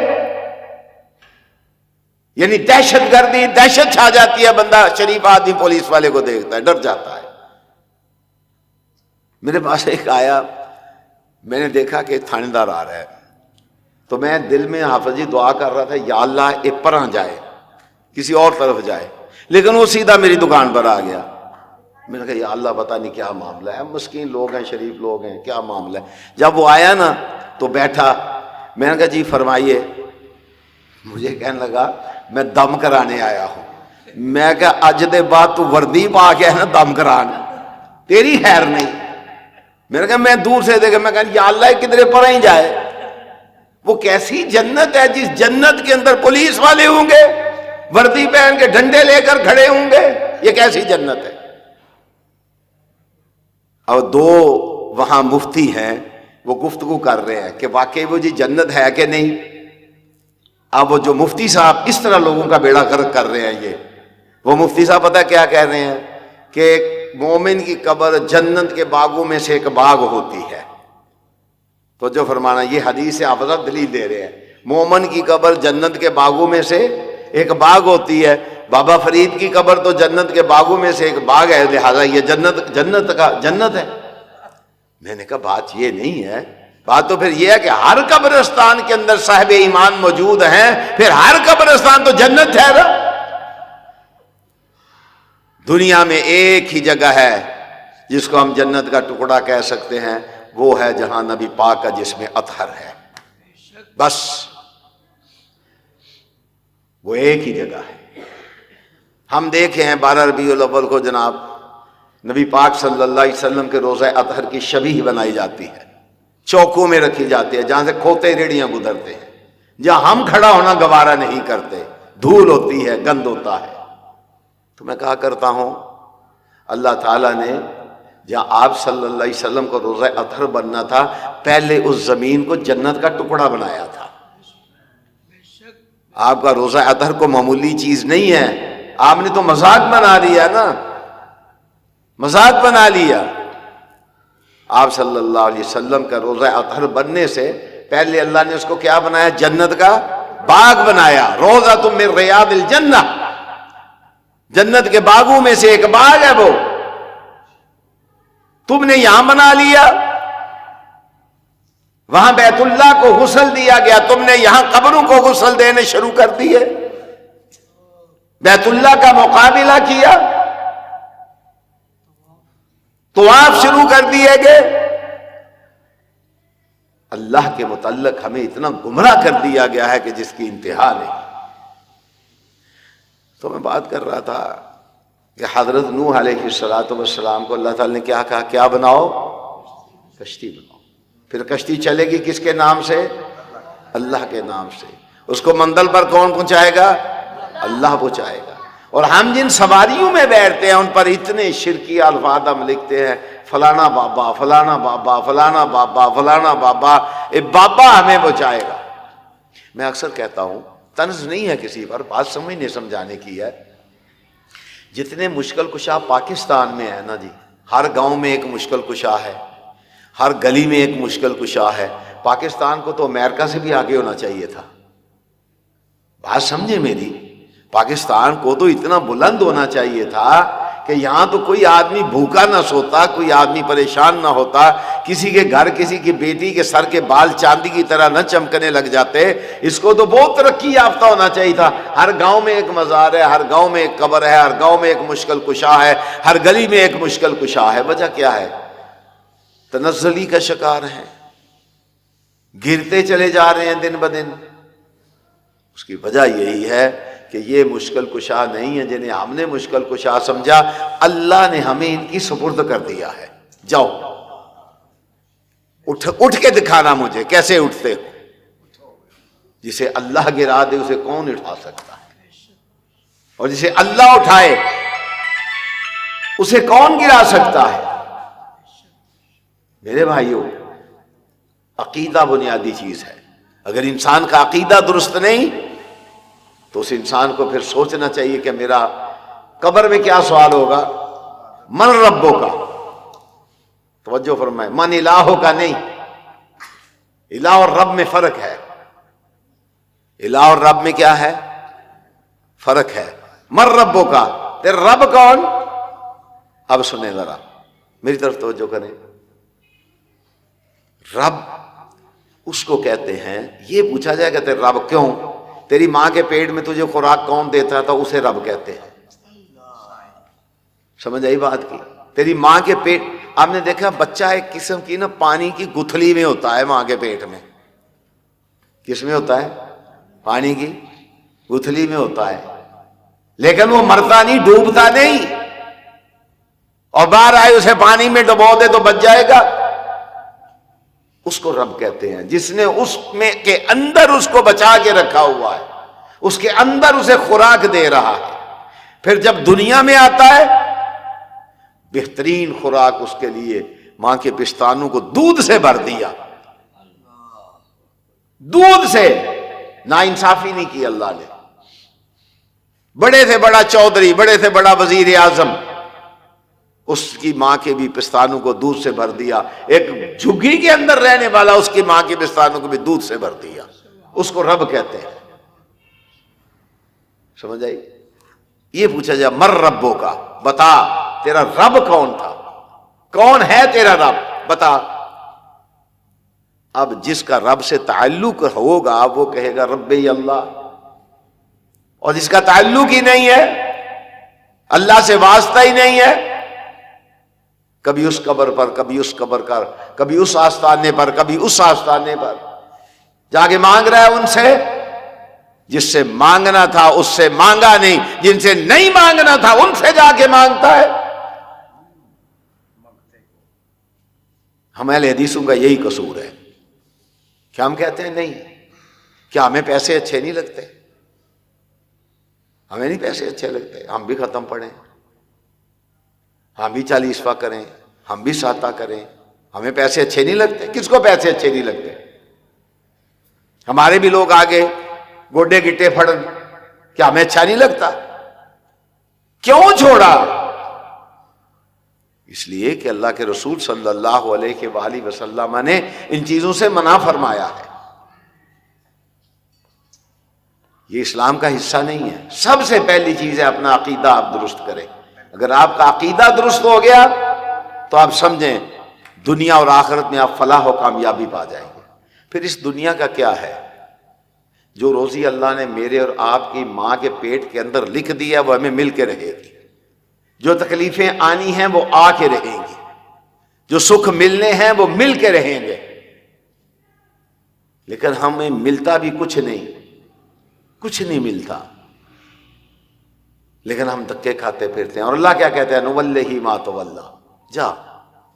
یعنی دہشت گردی، دہشت چھا جاتی ہے، بندہ شریف آدمی پولیس والے کو دیکھتا ہے ڈر جاتا ہے. میرے پاس ایک آیا، میں نے دیکھا کہ تھانے دار آ رہا ہے، تو میں دل میں حافظ جی دعا کر رہا تھا یا اللہ ایک پرہ جائے، کسی اور طرف جائے، لیکن وہ سیدھا میری دکان پر آ گیا. میں نے کہا یا اللہ پتہ نہیں کیا معاملہ ہے، مسکین لوگ ہیں، شریف لوگ ہیں، کیا معاملہ ہے. جب وہ آیا نا تو بیٹھا، میں نے کہا جی فرمائیے. مجھے کہنے لگا میں دم کرانے آیا ہوں. میں کہا اج دے بعد تو وردی پا کے ہے نا دم کرانا، تیری خیر نہیں. میں نے کہا میں دور سے دیکھا، میں کہا یا اللہ کدھرے پر ہی جائے. وہ کیسی جنت ہے جس جنت کے اندر پولیس والے ہوں گے، وردی پہن کے ڈنڈے لے کر کھڑے ہوں گے؟ یہ کیسی جنت ہے؟ اور دو وہاں مفتی ہیں وہ گفتگو کر رہے ہیں کہ واقعی وہ جی جنت ہے کہ نہیں. اب وہ جو مفتی صاحب اس طرح لوگوں کا بیڑا غرق کر رہے ہیں، وہ مفتی صاحب پتہ کیا کہہ رہے ہیں کہ مومن کی قبر جنت کے باغوں میں سے ایک باغ ہوتی ہے. تو جو فرمانا یہ حدیث سے آپ دلیل دے رہے ہیں، مومن کی قبر جنت کے باغوں میں سے ایک باغ ہوتی ہے. بابا فرید کی قبر تو جنت کے باغوں میں سے ایک باغ ہے، لہٰذا یہ جنت ہے. میں نے کہا بات یہ نہیں ہے، بات تو پھر یہ ہے کہ ہر قبرستان کے اندر صاحب ایمان موجود ہیں، پھر ہر قبرستان تو جنت ٹھہرا. دنیا میں ایک ہی جگہ ہے جس کو ہم جنت کا ٹکڑا کہہ سکتے ہیں، وہ ہے جہاں نبی پاک کا جسم اطہر ہے. بس وہ ایک ہی جگہ ہے. ہم دیکھے ہیں 12 ربیع الاول کو جناب نبی پاک صلی اللہ علیہ وسلم کے روزہ اطہر کی شبیہ بنائی جاتی ہے، چوکوں میں رکھی جاتی ہے جہاں سے کھوتے ریڑیاں گزرتے ہیں، جہاں ہم کھڑا ہونا گوارا نہیں کرتے، دھول ہوتی ہے، گند ہوتا ہے. تو میں کہا کرتا ہوں اللہ تعالیٰ نے جہاں آپ صلی اللہ علیہ وسلم کو روزہ اطہر بننا تھا، پہلے اس زمین کو جنت کا ٹکڑا بنایا تھا. آپ کا روزہ اطہر کو معمولی چیز نہیں ہے، آپ نے تو مذاق بنا لیا نا، مذاق بنا لیا. آپ صلی اللہ علیہ وسلم کا روزہ اطہر بننے سے پہلے اللہ نے اس کو کیا بنایا؟ جنت کا باغ بنایا. روزہ تم من ریاض الجنہ، جنت کے باغوں میں سے ایک باغ ہے وہ. تم نے یہاں بنا لیا، وہاں بیت اللہ کو غسل دیا گیا، تم نے یہاں قبروں کو غسل دینے شروع کر دیے، بیت اللہ کا مقابلہ کیا، طواف شروع کر دیے گئے. اللہ کے متعلق ہمیں اتنا گمراہ کر دیا گیا ہے کہ جس کی انتہا نہیں. تو میں بات کر رہا تھا کہ حضرت نوح علیہ السلام کو اللہ تعالیٰ نے کیا کہا؟ کیا بناؤ؟ کشتی بناؤ. پھر کشتی چلے گی کس کے نام سے؟ اللہ کے نام سے. اس کو مندل پر کون پہنچائے گا؟ اللہ پہنچائے گا. اور ہم جن سواریوں میں بیٹھتے ہیں ان پر اتنے شرکی الفاظ ہم لکھتے ہیں، فلانا بابا فلانا بابا فلانا بابا فلانا بابا. اے بابا ہمیں پہنچائے گا. میں اکثر کہتا ہوں، طنز نہیں ہے کسی پر، بات سمجھنے سمجھانے کی ہے. جتنے مشکل کشا پاکستان میں ہے نا جی، ہر گاؤں میں ایک مشکل کشا ہے، ہر گلی میں ایک مشکل کشا ہے. پاکستان کو تو امریکہ سے بھی آگے ہونا چاہیے تھا. بات سمجھے میری، پاکستان کو تو اتنا بلند ہونا چاہیے تھا کہ یہاں تو کوئی آدمی بھوکا نہ سوتا، کوئی آدمی پریشان نہ ہوتا، کسی کے گھر کسی کی بیٹی کے سر کے بال چاندی کی طرح نہ چمکنے لگ جاتے. اس کو تو بہت ترقی یافتہ ہونا چاہیے تھا. ہر گاؤں میں ایک مزار ہے، ہر گاؤں میں ایک قبر ہے، ہر گاؤں میں ایک مشکل کشا ہے، ہر گلی میں ایک مشکل کشا ہے. وجہ کیا ہے؟ تنزلی کا شکار ہیں، گرتے چلے جا رہے ہیں دن بدن. اس کی وجہ یہی ہے کہ یہ مشکل کشا نہیں ہے جنہیں ہم نے مشکل کشا سمجھا، اللہ نے ہمیں ان کی سپرد کر دیا ہے. جاؤ اٹھ کے دکھانا مجھے کیسے اٹھتے ہو. جسے اللہ گرا دے اسے کون اٹھا سکتا ہے، اور جسے اللہ اٹھائے اسے کون گرا سکتا ہے. میرے بھائیوں، عقیدہ بنیادی چیز ہے. اگر انسان کا عقیدہ درست نہیں تو اس انسان کو پھر سوچنا چاہیے کہ میرا قبر میں کیا سوال ہوگا؟ من ربوں کا. توجہ فرمائے، من الہوں کا نہیں. الہ اور رب میں فرق ہے. الہ اور رب میں کیا ہے؟ فرق ہے. من ربوں کا، تیرا رب کون؟ اب سنیں ذرا، میری طرف توجہ کریں. رب اس کو کہتے ہیں، یہ پوچھا جائے کہ تیرا رب کیوں؟ تیری ماں کے پیٹ میں تجھے خوراک کون دیتا تھا؟ اسے رب کہتے ہیں. سمجھ آئی بات کی؟ تیری ماں کے پیٹ، آپ نے دیکھا بچہ ایک قسم کی نا پانی کی گتھلی میں ہوتا ہے ماں کے پیٹ میں. کس میں ہوتا ہے؟ پانی کی گتھلی میں ہوتا ہے. لیکن وہ مرتا نہیں، ڈوبتا نہیں. اور باہر آئے اسے پانی میں ڈبو دے تو بچ جائے گا. اس کو رب کہتے ہیں جس نے اس میں کے اندر اس کو بچا کے رکھا ہوا ہے، اس کے اندر اسے خوراک دے رہا ہے. پھر جب دنیا میں آتا ہے بہترین خوراک اس کے لیے ماں کے پستانوں کو دودھ سے بھر دیا. دودھ سے ناانصافی نہیں کی اللہ نے. بڑے سے بڑا چودھری، بڑے سے بڑا وزیر اعظم، اس کی ماں کے بھی پستانوں کو دودھ سے بھر دیا. ایک جھگی کے اندر رہنے والا اس کی ماں کے پستانوں کو بھی دودھ سے بھر دیا. اس کو رب کہتے ہیں. سمجھ آئی؟ یہ پوچھا جائے مر ربوں کا، بتا تیرا رب کون تھا، کون ہے تیرا رب بتا. اب جس کا رب سے تعلق ہوگا وہ کہے گا ربی اللہ، اور جس کا تعلق ہی نہیں ہے، اللہ سے واسطہ ہی نہیں ہے، کبھی اس قبر پر، کبھی اس قبر پر، کبھی اس آستانے پر، کبھی اس آستانے پر جا کے مانگ رہا ہے ان سے. جس سے مانگنا تھا اس سے مانگا نہیں، جن سے نہیں مانگنا تھا ان سے جا کے مانگتا ہے. ہم اہل حدیثوں کا یہی قصور ہے. کیا ہم کہتے ہیں نہیں؟ کیا ہمیں پیسے اچھے نہیں لگتے؟ ہمیں نہیں پیسے اچھے لگتے. ہم بھی ختم پڑھیں، ہم بھی 40واں کریں، ہم بھی 7 کریں. ہمیں پیسے اچھے نہیں لگتے. کس کو پیسے اچھے نہیں لگتے؟ ہمارے بھی لوگ آگے گوڈے گٹے پھڑن، کیا ہمیں اچھا نہیں لگتا؟ کیوں چھوڑا؟ اس لیے کہ اللہ کے رسول صلی اللہ علیہ وآلہ وسلم نے ان چیزوں سے منع فرمایا ہے. یہ اسلام کا حصہ نہیں ہے. سب سے پہلی چیز ہے اپنا عقیدہ آپ درست کریں. اگر آپ کا عقیدہ درست ہو گیا تو آپ سمجھیں دنیا اور آخرت میں آپ فلاح و کامیابی پا جائیں گے. پھر اس دنیا کا کیا ہے؟ جو روزی اللہ نے میرے اور آپ کی ماں کے پیٹ کے اندر لکھ دیا وہ ہمیں مل کے رہے گی. جو تکلیفیں آنی ہیں وہ آ کے رہیں گی. جو سکھ ملنے ہیں وہ مل کے رہیں گے. لیکن ہمیں ملتا بھی کچھ نہیں، کچھ نہیں ملتا، لیکن ہم دھکے کھاتے پھرتے ہیں. اور اللہ کیا کہتے ہیں؟ نوَلِّهِ مَا تَوَلَّىٰ. جا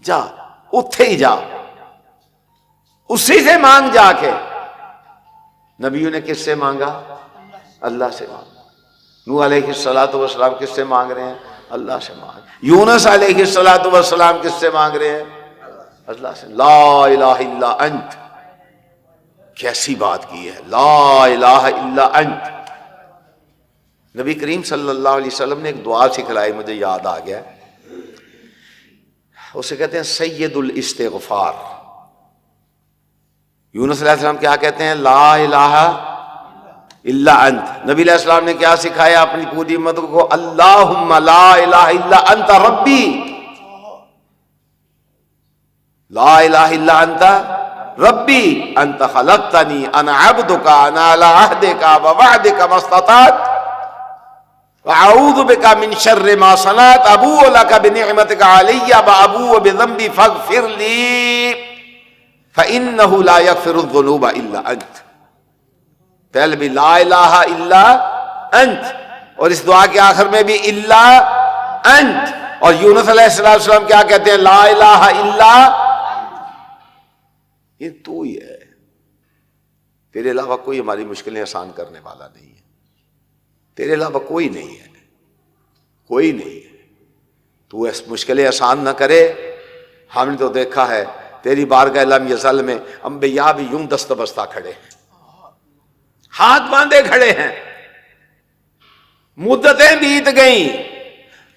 جا اتھے ہی جا، اسی سے مانگ جا کے. نبیوں نے کس سے مانگا؟ اللہ سے مانگا. نوح علیہ السلام کس سے مانگ رہے ہیں؟ اللہ سے مانگ. یونس علیہ السلام کس سے مانگ رہے ہیں؟ اللہ سے. لا الہ الا انت. کیسی بات کی ہے، لا الہ الا انت. نبی کریم صلی اللہ علیہ وسلم نے ایک دعا سکھلائی، مجھے یاد آ گیا. اسے کہتے ہیں سید الاستغفار. یونس علیہ السلام کیا کہتے ہیں؟ لا الہ الا انت. نبی علیہ السلام نے کیا سکھایا اپنی پوری امت کو؟ اللہم لا الہ الا انت ربی. لا الہ الا انت ربی انت خلقتنی انا عبدک انا علی عہدک ووعدک ما استطعت واعوذ بک من شر ما صنعت ابوء لک بنعمتک علی وابوء بذنبی فاغفر لی فانہ لا یغفر الذنوب الا انت. پہلے بھی لا الہ الا انت، اور اس دعا کے آخر میں بھی الا انت. اور یونس علیہ السلام کیا کہتے ہیں؟ لا الہ الا یہ تو ہی ہے، تیرے علاوہ کوئی ہماری مشکلیں آسان کرنے والا نہیں ہے. تیرے علاوہ کوئی نہیں ہے، کوئی نہیں ہے. تو اس مشکلیں آسان نہ کرے. ہم نے تو دیکھا ہے تیری بارگاہ لم یزل میں انبیاء بھی یوں دست بستہ کھڑے ہیں، ہاتھ باندھے کھڑے ہیں. مدتیں بیت گئیں،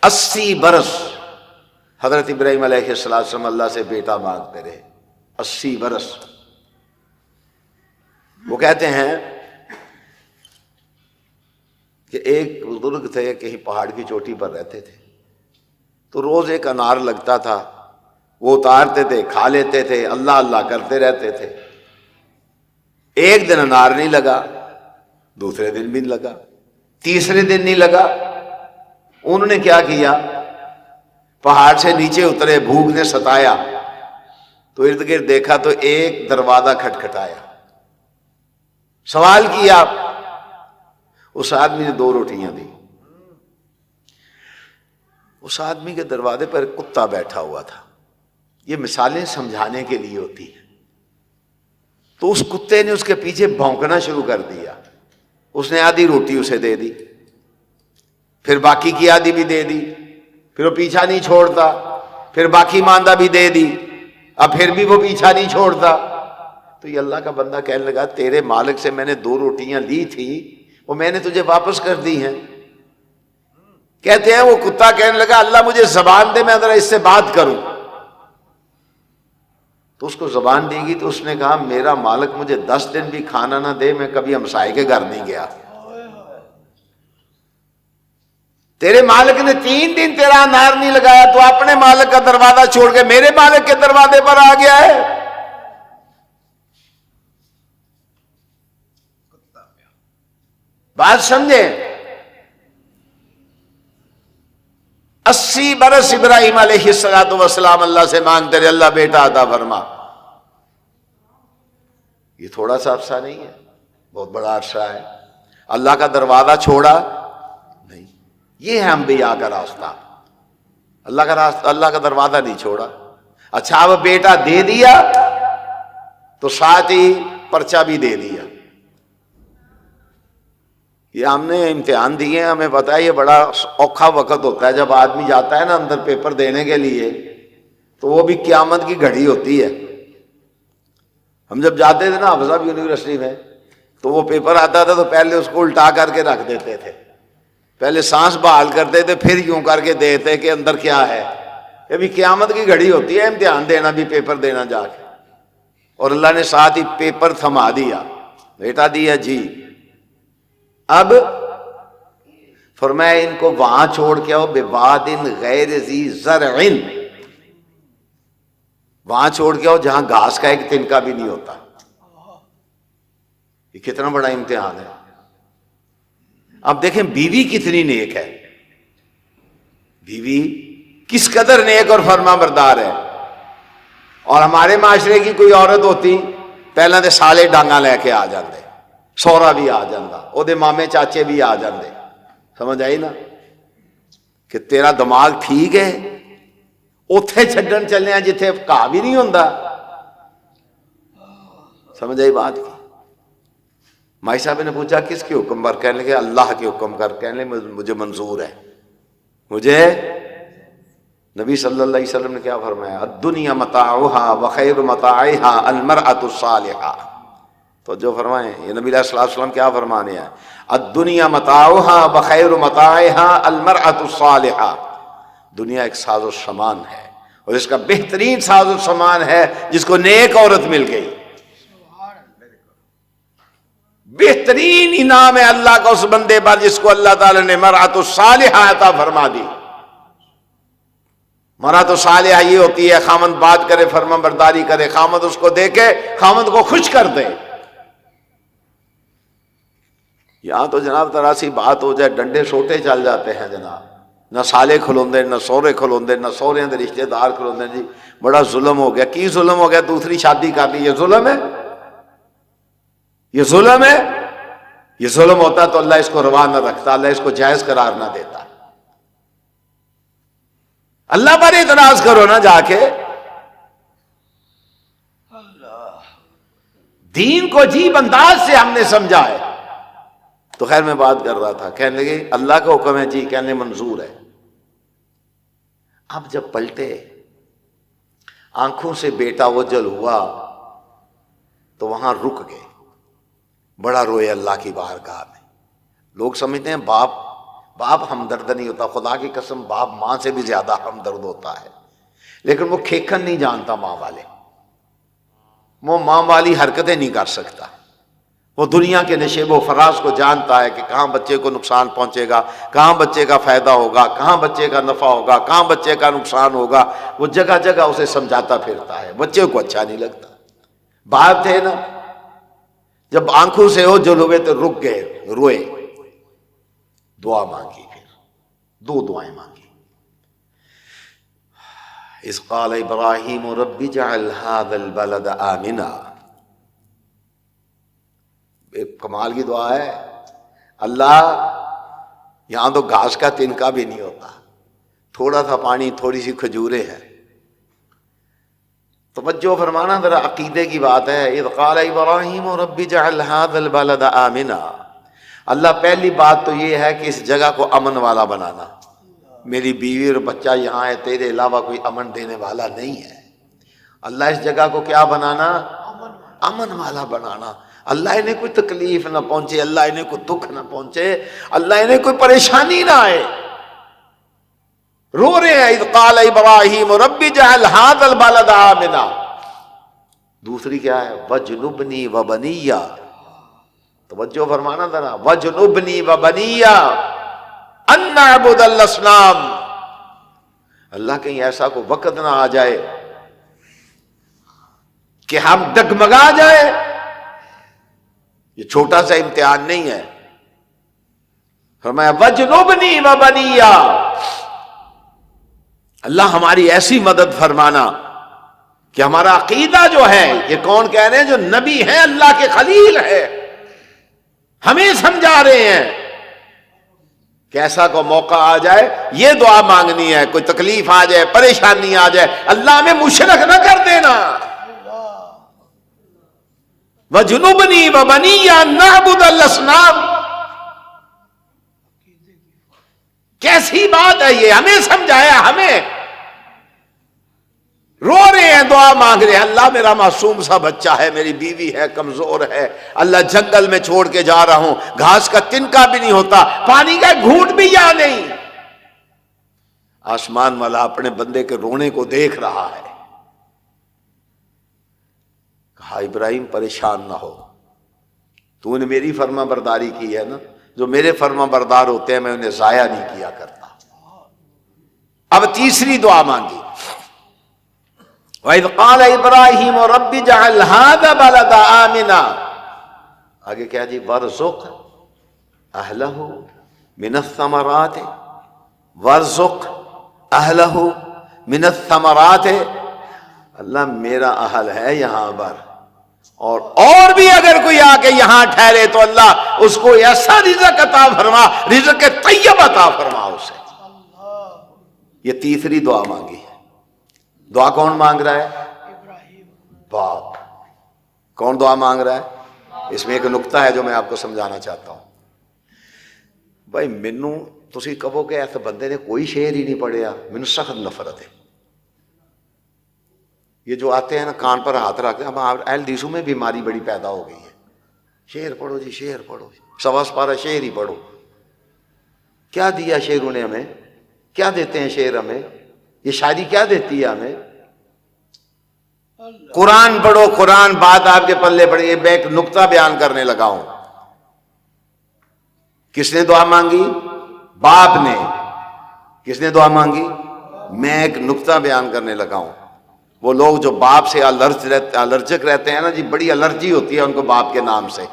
80 برس حضرت ابراہیم علیہ السلام اللہ سے بیٹا مانگتے رہے. 80 برس. وہ کہتے ہیں کہ ایک بزرگ تھے، کہیں پہاڑ کی چوٹی پر رہتے تھے، تو روز ایک انار لگتا تھا، وہ اتارتے تھے، کھا لیتے تھے، اللہ اللہ کرتے رہتے تھے. ایک دن انار نہیں لگا، دوسرے دن بھی نہیں لگا، تیسرے دن نہیں لگا. انہوں نے کیا کیا؟ پہاڑ سے نیچے اترے، بھوک نے ستایا تو ارد گرد دیکھا تو ایک دروازہ کھٹکھٹایا. سوال کیا، اس آدمی نے 2 روٹیاں دی. اس آدمی کے دروازے پر ایک کتا بیٹھا ہوا تھا. یہ مثالیں سمجھانے کے لیے ہوتی ہیں. تو اس کتے نے اس کے پیچھے بھونکنا شروع کر دیا. اس نے آدھی روٹی اسے دے دی، پھر باقی کی آدھی بھی دے دی، پھر وہ پیچھا نہیں چھوڑتا، پھر باقی ماندہ بھی دے دی، اب پھر بھی وہ پیچھا نہیں چھوڑتا. تو تو یہ اللہ کا بندہ کہنے لگا تیرے مالک سے میں نے 2 روٹیاں لی تھی وہ میں نے تجھے واپس کر دی ہیں. کہتے ہیں وہ کتا کہنے لگا اللہ مجھے زبان دے میں ذرا اس سے بات کروں. تو اس کو زبان دی گئی تو اس نے کہا میرا مالک مجھے 10 دن بھی کھانا نہ دے میں کبھی ہمسائے کے گھر نہیں گیا. تیرے مالک نے 3 دن تیرا انار نہیں لگایا تو اپنے مالک کا دروازہ چھوڑ کے میرے مالک کے دروازے پر آ گیا ہے. بات سمجھے. 80 برس ابراہیم علیہ السلام اللہ سے مانگتے رہے اللہ بیٹا عطا فرما. یہ تھوڑا سا عرصہ نہیں ہے, بہت بڑا عرصہ ہے. اللہ کا دروازہ چھوڑا نہیں. یہ ہے انبیاء کا راستہ. اللہ کا راستہ, اللہ کا دروازہ نہیں چھوڑا. اچھا اب بیٹا دے دیا تو ساتھ ہی پرچہ بھی دے دیا. یہ ہم نے امتحان دیے ہیں, ہمیں پتا ہے یہ بڑا اوکھا وقت ہوتا ہے جب آدمی جاتا ہے نا اندر پیپر دینے کے لیے, تو وہ بھی قیامت کی گھڑی ہوتی ہے. ہم جب جاتے تھے نا حفظہ یونیورسٹی میں تو وہ پیپر آتا تھا تو پہلے اس کو الٹا کر کے رکھ دیتے تھے, پہلے سانس بحال کرتے تھے پھر یوں کر کے دیتے کہ اندر کیا ہے. یہ بھی قیامت کی گھڑی ہوتی ہے امتحان دینا بھی, پیپر دینا جا کے. اور اللہ نے ساتھ ہی پیپر تھما دیا, بیٹا دیا جی. اب فرمایا ان کو وہاں چھوڑ کے آؤ بواد غیر ذی زرع, وہاں چھوڑ کے آؤ جہاں گھاس کا ایک تنکا بھی نہیں ہوتا. یہ کتنا بڑا امتحان ہے. اب دیکھیں بیوی کتنی نیک ہے, بیوی کس قدر نیک اور فرما بردار ہے. اور ہمارے معاشرے کی کوئی عورت ہوتی پہلے تو سالے ڈانگا لے کے آ جاندے, سورا بھی آ جاندہ, او دے مامے چاچے بھی آ جاندے. سمجھ آئی نا کہ تیرا دماغ ٹھیک ہے, اوتھے چھڈن چلنے ہیں جتھے کہا بھی نہیں ہوندا. سمجھ آئی بات کی. مائی صاحب نے پوچھا کس کے حکم پر, کہنے لگے اللہ کے حکم کر. کہنے لگے مجھے منظور ہے. مجھے نبی صلی اللہ علیہ وسلم نے کیا فرمایا, الدنیا متاعها وخیر متاعها المرأة الصالحة. تو جو فرمائیں یہ نبی علیہ الصلوۃ والسلام کیا فرمانے ہیں, الدنیا متاعها وخیر متاعها المرأة الصالحة. دنیا ایک ساز و سامان ہے اور اس کا بہترین ساز و سامان ہے جس کو نیک عورت مل گئی. بہترین انعام ہے اللہ کا اس بندے پر جس کو اللہ تعالی نے مرأۃ الصالحہ عطا فرما دی. مرأۃ الصالحہ یہ ہوتی ہے خامند بات کرے, فرما برداری کرے, خامند اس کو دیکھے, خامند کو خوش کر دے. یہاں تو جناب ذرا سی بات ہو جائے ڈنڈے سوٹے چل جاتے ہیں جناب. نہ سالے کھلوندے, نہ سورے کھلوندے, نہ سورے دے رشتے دار کھلوندے. جی بڑا ظلم ہو گیا. کی ظلم ہو گیا؟ دوسری شادی کر لی, یہ ظلم ہے؟ یہ ظلم ہے؟ یہ ظلم ہوتا تو اللہ اس کو روا نہ رکھتا, اللہ اس کو جائز قرار نہ دیتا. اللہ پر اعتراض کرو نا جا کے. دین کو عجیب انداز سے ہم نے سمجھا ہے. تو خیر میں بات کر رہا تھا, کہنے لگے اللہ کا حکم ہے جی, کہنے منظور ہے. اب جب پلٹے آنکھوں سے بیٹا وجل ہوا تو وہاں رک گئے, بڑا روئے اللہ کی بارگاہ میں. لوگ سمجھتے ہیں باپ ہمدرد نہیں ہوتا, خدا کی قسم باپ ماں سے بھی زیادہ ہمدرد ہوتا ہے, لیکن وہ کھیکھن نہیں جانتا ماں والے, وہ ماں والی حرکتیں نہیں کر سکتا. وہ دنیا کے نشیب و فراز کو جانتا ہے کہ کہاں بچے کو نقصان پہنچے گا, کہاں بچے کا فائدہ ہوگا, کہاں بچے کا نفع ہوگا, کہاں بچے کا نقصان ہوگا. وہ جگہ جگہ اسے سمجھاتا پھرتا ہے. بچے کو اچھا نہیں لگتا. باپ تھے نا, جب آنکھوں سے ہو جل ہوئے تو رک گئے, روئے, دعا مانگی, پھر 2 دعائیں مانگی. اذ قال ابراہیم رب اجعل هذا البلد آمنا. ایک کمال کی دعا ہے. اللہ یہاں تو گھاس کا تنکا بھی نہیں ہوتا, تھوڑا سا پانی, تھوڑی سی کھجوریں ہیں. توجہ فرمانا ذرا, عقیدے کی بات ہے. اذ قال ابراہیم رب اجعل هذا البلد آمنا. اللہ پہلی بات تو یہ ہے کہ اس جگہ کو امن والا بنانا. میری بیوی اور بچہ یہاں ہے, تیرے علاوہ کوئی امن دینے والا نہیں ہے. اللہ اس جگہ کو کیا بنانا؟ امن والا بنانا. اللہ انہیں کوئی تکلیف نہ پہنچے, اللہ انہیں کوئی دکھ نہ پہنچے, اللہ انہیں کوئی پریشانی نہ آئے. رو رہے ہیں اذ قال ابراہیم رب اجعل ھذا البلد آمنا. دوسری کیا ہے؟ وجنبنی وبنی. توجہ فرمانا ذرا, وجنبنی وبنی ان نعبد الاصنام. اللہ کہیں ایسا کوئی وقت نہ آ جائے کہ ہم ڈگمگا جائے. یہ چھوٹا سا امتحان نہیں ہے. فرمایا وجنبنی وبنی, اللہ ہماری ایسی مدد فرمانا کہ ہمارا عقیدہ جو ہے, یہ کون کہہ رہے ہیں؟ جو نبی ہیں, اللہ کے خلیل ہے, ہمیں سمجھا رہے ہیں کہ ایسا کو موقع آ جائے, یہ دعا مانگنی ہے, کوئی تکلیف آ جائے, پریشانی آ جائے, اللہ ہمیں مشرک نہ کر دینا. وَجُنُبْنِي وَبَنِيَّ أَن نَّعْبُدَ الْأَصْنَامَ. کیسی بات ہے یہ, ہمیں سمجھایا, ہمیں. رو رہے ہیں, دعا مانگ رہے ہیں, اللہ میرا معصوم سا بچہ ہے, میری بیوی ہے, کمزور ہے, اللہ جنگل میں چھوڑ کے جا رہا ہوں, گھاس کا تنکا بھی نہیں ہوتا, پانی کا گھونٹ بھی یہاں نہیں. آسمان والا اپنے بندے کے رونے کو دیکھ رہا ہے. کہا ابراہیم پریشان نہ ہو, تو نے میری فرما برداری کی ہے نا, جو میرے فرما بردار ہوتے ہیں میں انہیں ضائع نہیں کیا کرتا. اب تیسری دعا مانگی, وَإِذْ قَالَ إِبْرَاهِيمُ رَبِّ اجْعَلْ هَذَا الْبَلَدَ آمِنًا. آگے کیا جی؟ وَارْزُقْ أَهْلَهُ مِنَ الثَّمَرَاتِ, وَارْزُقْ أَهْلَهُ مِنَ الثَّمَرَاتِ. اللہ میرا اہل ہے یہاں پر, اور بھی اگر کوئی آ کے یہاں ٹھہرے تو اللہ اس کو ایسا رزق عطا فرما, رزق طیب عطا فرما اسے. یہ تیسری دعا مانگی ہے. دعا کون مانگ رہا ہے؟ باپ. کون دعا مانگ رہا ہے؟ اس میں ایک نقطہ ہے جو میں آپ کو سمجھانا چاہتا ہوں. بھائی مینوں تسی کہو کہ ایسے بندے نے کوئی شعر ہی نہیں پڑھیا, مینوں سخت نفرت ہے. یہ جو آتے ہیں نا کان پر ہاتھ رکھتے ہیں, اب اہل حدیثوں میں بیماری بڑی پیدا ہو گئی ہے. شعر پڑھو جی, شعر پڑھو, سوا سپارہ شعر ہی پڑھو. کیا دیا شعروں نے ہمیں؟ کیا دیتے ہیں شعر ہمیں؟ یہ شاعری کیا دیتی ہے ہمیں؟ قرآن پڑھو, قرآن بات آپ کے پلے پڑے. یہ میں ایک نقطہ بیان کرنے لگا ہوں. کس نے دعا مانگی؟ باپ نے. کس نے دعا مانگی؟ میں ایک نقطہ بیان کرنے لگا ہوں. وہ لوگ جو باپ سے الرجک رہتے ہیں نا جی, بڑی الرجی ہوتی ہے ان کو باپ کے نام سے.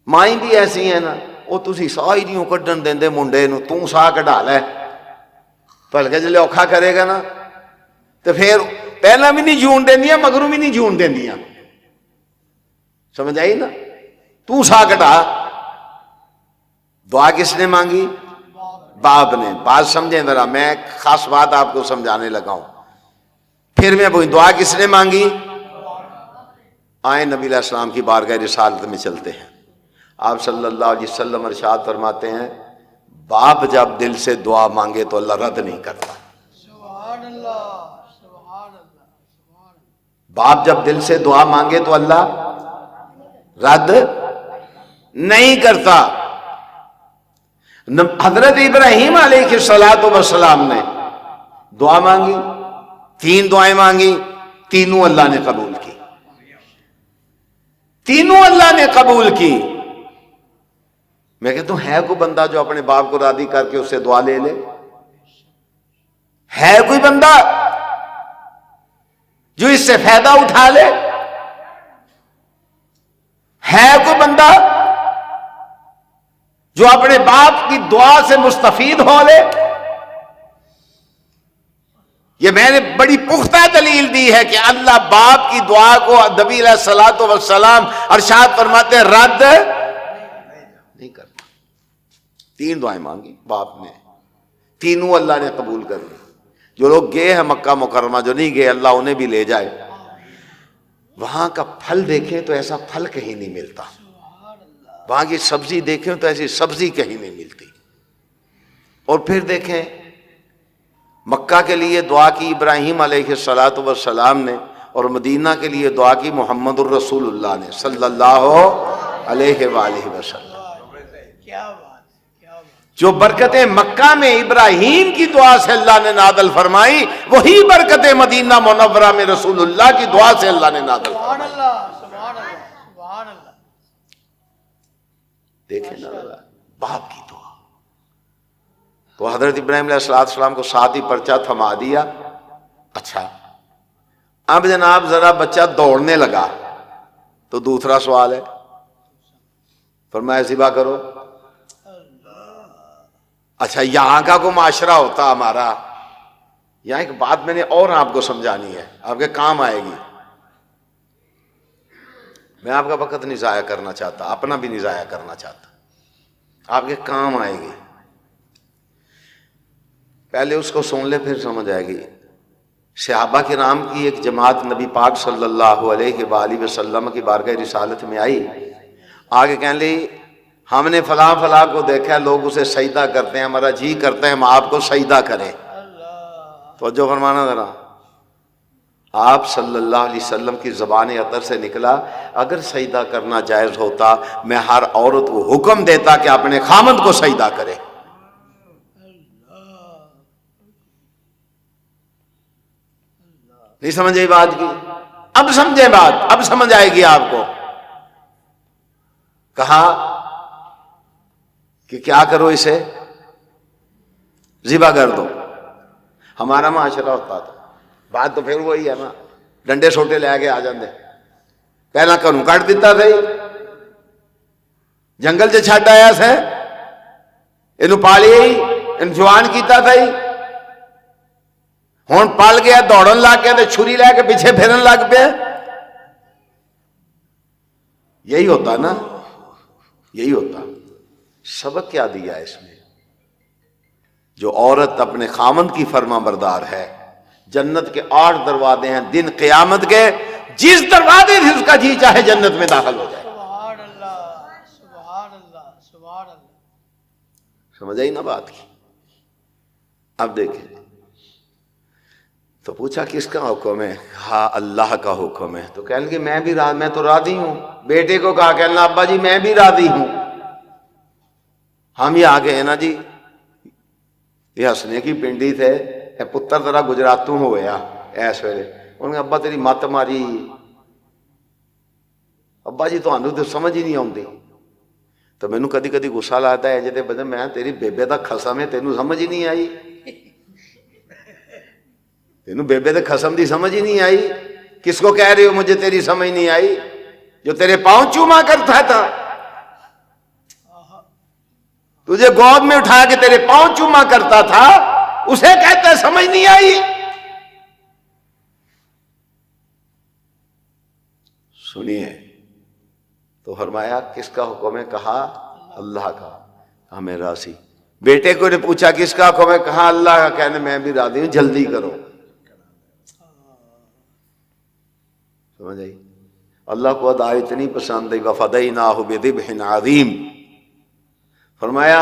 مائیں بھی ایسی ہیں نا, وہ تسی ساہ ہی نہیں کڈن دیندے منڈے نو, تو ساہ کڈا لے, بلکہ جلے اوکھا کرے گا نا تو پھر پہلا بھی نہیں جون دیندیاں, مگروں بھی نہیں جون دیندیاں. سمجھ آئی نا؟ تو ساہ کٹا. دعا کس نے مانگی؟ باپ نے. بات سمجھیں ذرا, میں خاص بات آپ کو سمجھانے لگا ہوں. پھر میں وہی دعا کس نے مانگی؟ آئیں نبی علیہ السلام کی بارگاہ رسالت میں چلتے ہیں. آپ صلی اللہ علیہ وسلم ارشاد فرماتے ہیں, باپ جب دل سے دعا مانگے تو اللہ رد نہیں کرتا. سبحان اللہ, سبحان اللہ, سبحان اللہ. باپ جب دل سے دعا مانگے تو اللہ رد نہیں کرتا. حضرت ابراہیم علیہ السلام نے دعا مانگی, 3 دعائیں مانگی, تینوں اللہ نے قبول کی. تینوں اللہ نے قبول کی. میں کہتا ہوں ہے کوئی بندہ جو اپنے باپ کو راضی کر کے اس سے دعا لے لے؟ ہے کوئی بندہ جو اس سے فائدہ اٹھا لے؟ ہے کوئی بندہ جو اپنے باپ کی دعا سے مستفید ہو لے؟ یہ میں نے بڑی پختہ دلیل دی ہے کہ اللہ باپ کی دعا کو نبی علیہ الصلوۃ والسلام ارشاد فرماتے ہیں رد نہیں کرتا. 3 دعائیں مانگی باپ نے, تینوں اللہ نے قبول کر لی. جو لوگ گئے ہیں مکہ مکرمہ, جو نہیں گئے اللہ انہیں بھی لے جائے. وہاں کا پھل دیکھیں تو ایسا پھل کہیں نہیں ملتا, وہاں کی سبزی دیکھیں تو ایسی سبزی کہیں نہیں ملتی. اور پھر دیکھیں مکہ کے لیے دعا کی ابراہیم علیہ السلام نے, اور مدینہ کے لیے دعا کی محمد الرسول اللہ نے صلی اللہ علیہ وآلہ وسلم۔ کیا بات، کیا بات۔ جو برکتیں مکہ میں ابراہیم کی دعا سے اللہ نے نازل فرمائی، وہی برکتیں مدینہ منورہ میں رسول اللہ کی دعا سے اللہ نے نازل سبحان فرمائی۔ اللہ، سبحان اللہ، سبحان اللہ۔ دیکھیں نا باپ کی دعا۔ تو حضرت ابراہیم علیہ السلام کو ساتھ ہی پرچہ تھما دیا۔ اچھا اب جناب ذرا بچہ دوڑنے لگا تو دوسرا سوال ہے، فرمایا ذبح کرو۔ اچھا یہاں کا کوئی معاشرہ ہوتا ہمارا، یہاں ایک بات میں نے اور آپ کو سمجھانی ہے، آپ کے کام آئے گی۔ میں آپ کا وقت نہیں ضائع کرنا چاہتا، اپنا بھی نہیں ضائع کرنا چاہتا، آپ کے کام آئے گی۔ پہلے اس کو سن لے پھر سمجھ آئے گی۔ صحابہ کرام کی ایک جماعت نبی پاک صلی اللہ علیہ وآلہ وسلم کی بارگاہ رسالت میں آئی، آگے کہنے لگی ہم نے فلاں فلاں کو دیکھا لوگ اسے سجدہ کرتے ہیں، ہمارا جی کرتے ہیں ہم آپ کو سجدہ کریں۔ توجہ فرمانا ذرا، آپ صلی اللہ علیہ وسلم کی زبان عطر سے نکلا اگر سجدہ کرنا جائز ہوتا میں ہر عورت کو حکم دیتا کہ اپنے خامند کو سجدہ کرے۔ نہیں سمجھے بات کی؟ اب سمجھے بات، اب سمجھ آئے گی آپ کو۔ کہا کہ کیا کرو اسے ذبح کر دو۔ ہمارا معاشرہ ہوتا تھا، بات تو پھر وہی ہے نا، ڈنڈے سوٹے لے کے آ جاندے، پہلا گھروں کٹ دیتا تھا، جنگل سے چھڈ آیا سے اینو پالی اینو جوان کیتا تھا، ہون پال گیا دوڑن لگ گیا تے چھری لے کے پیچھے پھرن لگ پیا۔ یہی ہوتا نا، یہی ہوتا۔ سبق کیا دیا اس میں؟ جو عورت اپنے خامند کی فرما بردار ہے، جنت کے 8 دروازے ہیں، دن قیامت کے جس دروازے سے اس کا جی چاہے جنت میں داخل ہو جائے۔ سبحان اللہ، سبحان اللہ، سبحان اللہ۔ سمجھ آئی نا بات کی؟ اب دیکھیں تو پوچھا کس کا حکم ہے؟ ہاں اللہ کا حکم ہے۔ تو کہنے کہ میں تو راضی ہوں۔ بیٹے کو کہا کہنا ابا جی میں بھی راضی ہوں۔ ہم یہ آگے ہیں نا جی، یہ ہسنے کی پنڈی تھے، اے پتر ذرا گجراتوں ہو گیا ایس ویلے، انہوں نے ابا تیری مت ماری، ابا جی تو سمجھ ہی نہیں آتی۔ تو مینوں کدی کدی غصہ لاتا ہے جے بندے میں تیری بیبے دا خسم ہے تینوں سمجھ ہی نہیں آئی، تینوں بیبے دے خسم دی سمجھ ہی نہیں آئی۔ کس کو کہہ رہے ہو مجھے تیری سمجھ نہیں آئی؟ جو تیرے پاؤں چوما کرتا تھا، تجھے گود میں اٹھا کے تیرے پاؤں چوما کرتا تھا، اسے کہتا ہے سمجھ نہیں آئی۔ سنیے تو فرمایا کس کا حکم ہے؟ کہا اللہ کا۔ ہمیں راضی۔ بیٹے کو نے پوچھا کس کا حکم ہے؟ کہا اللہ کا۔ کہنے میں بھی راضی ہوں، جلدی کرو۔ سمجھ آئی؟ اللہ کو ادا اتنی پسند ہے، وَفَدَيْنَاهُ بِذِبْحٍ عَظِيمٍ۔ فرمایا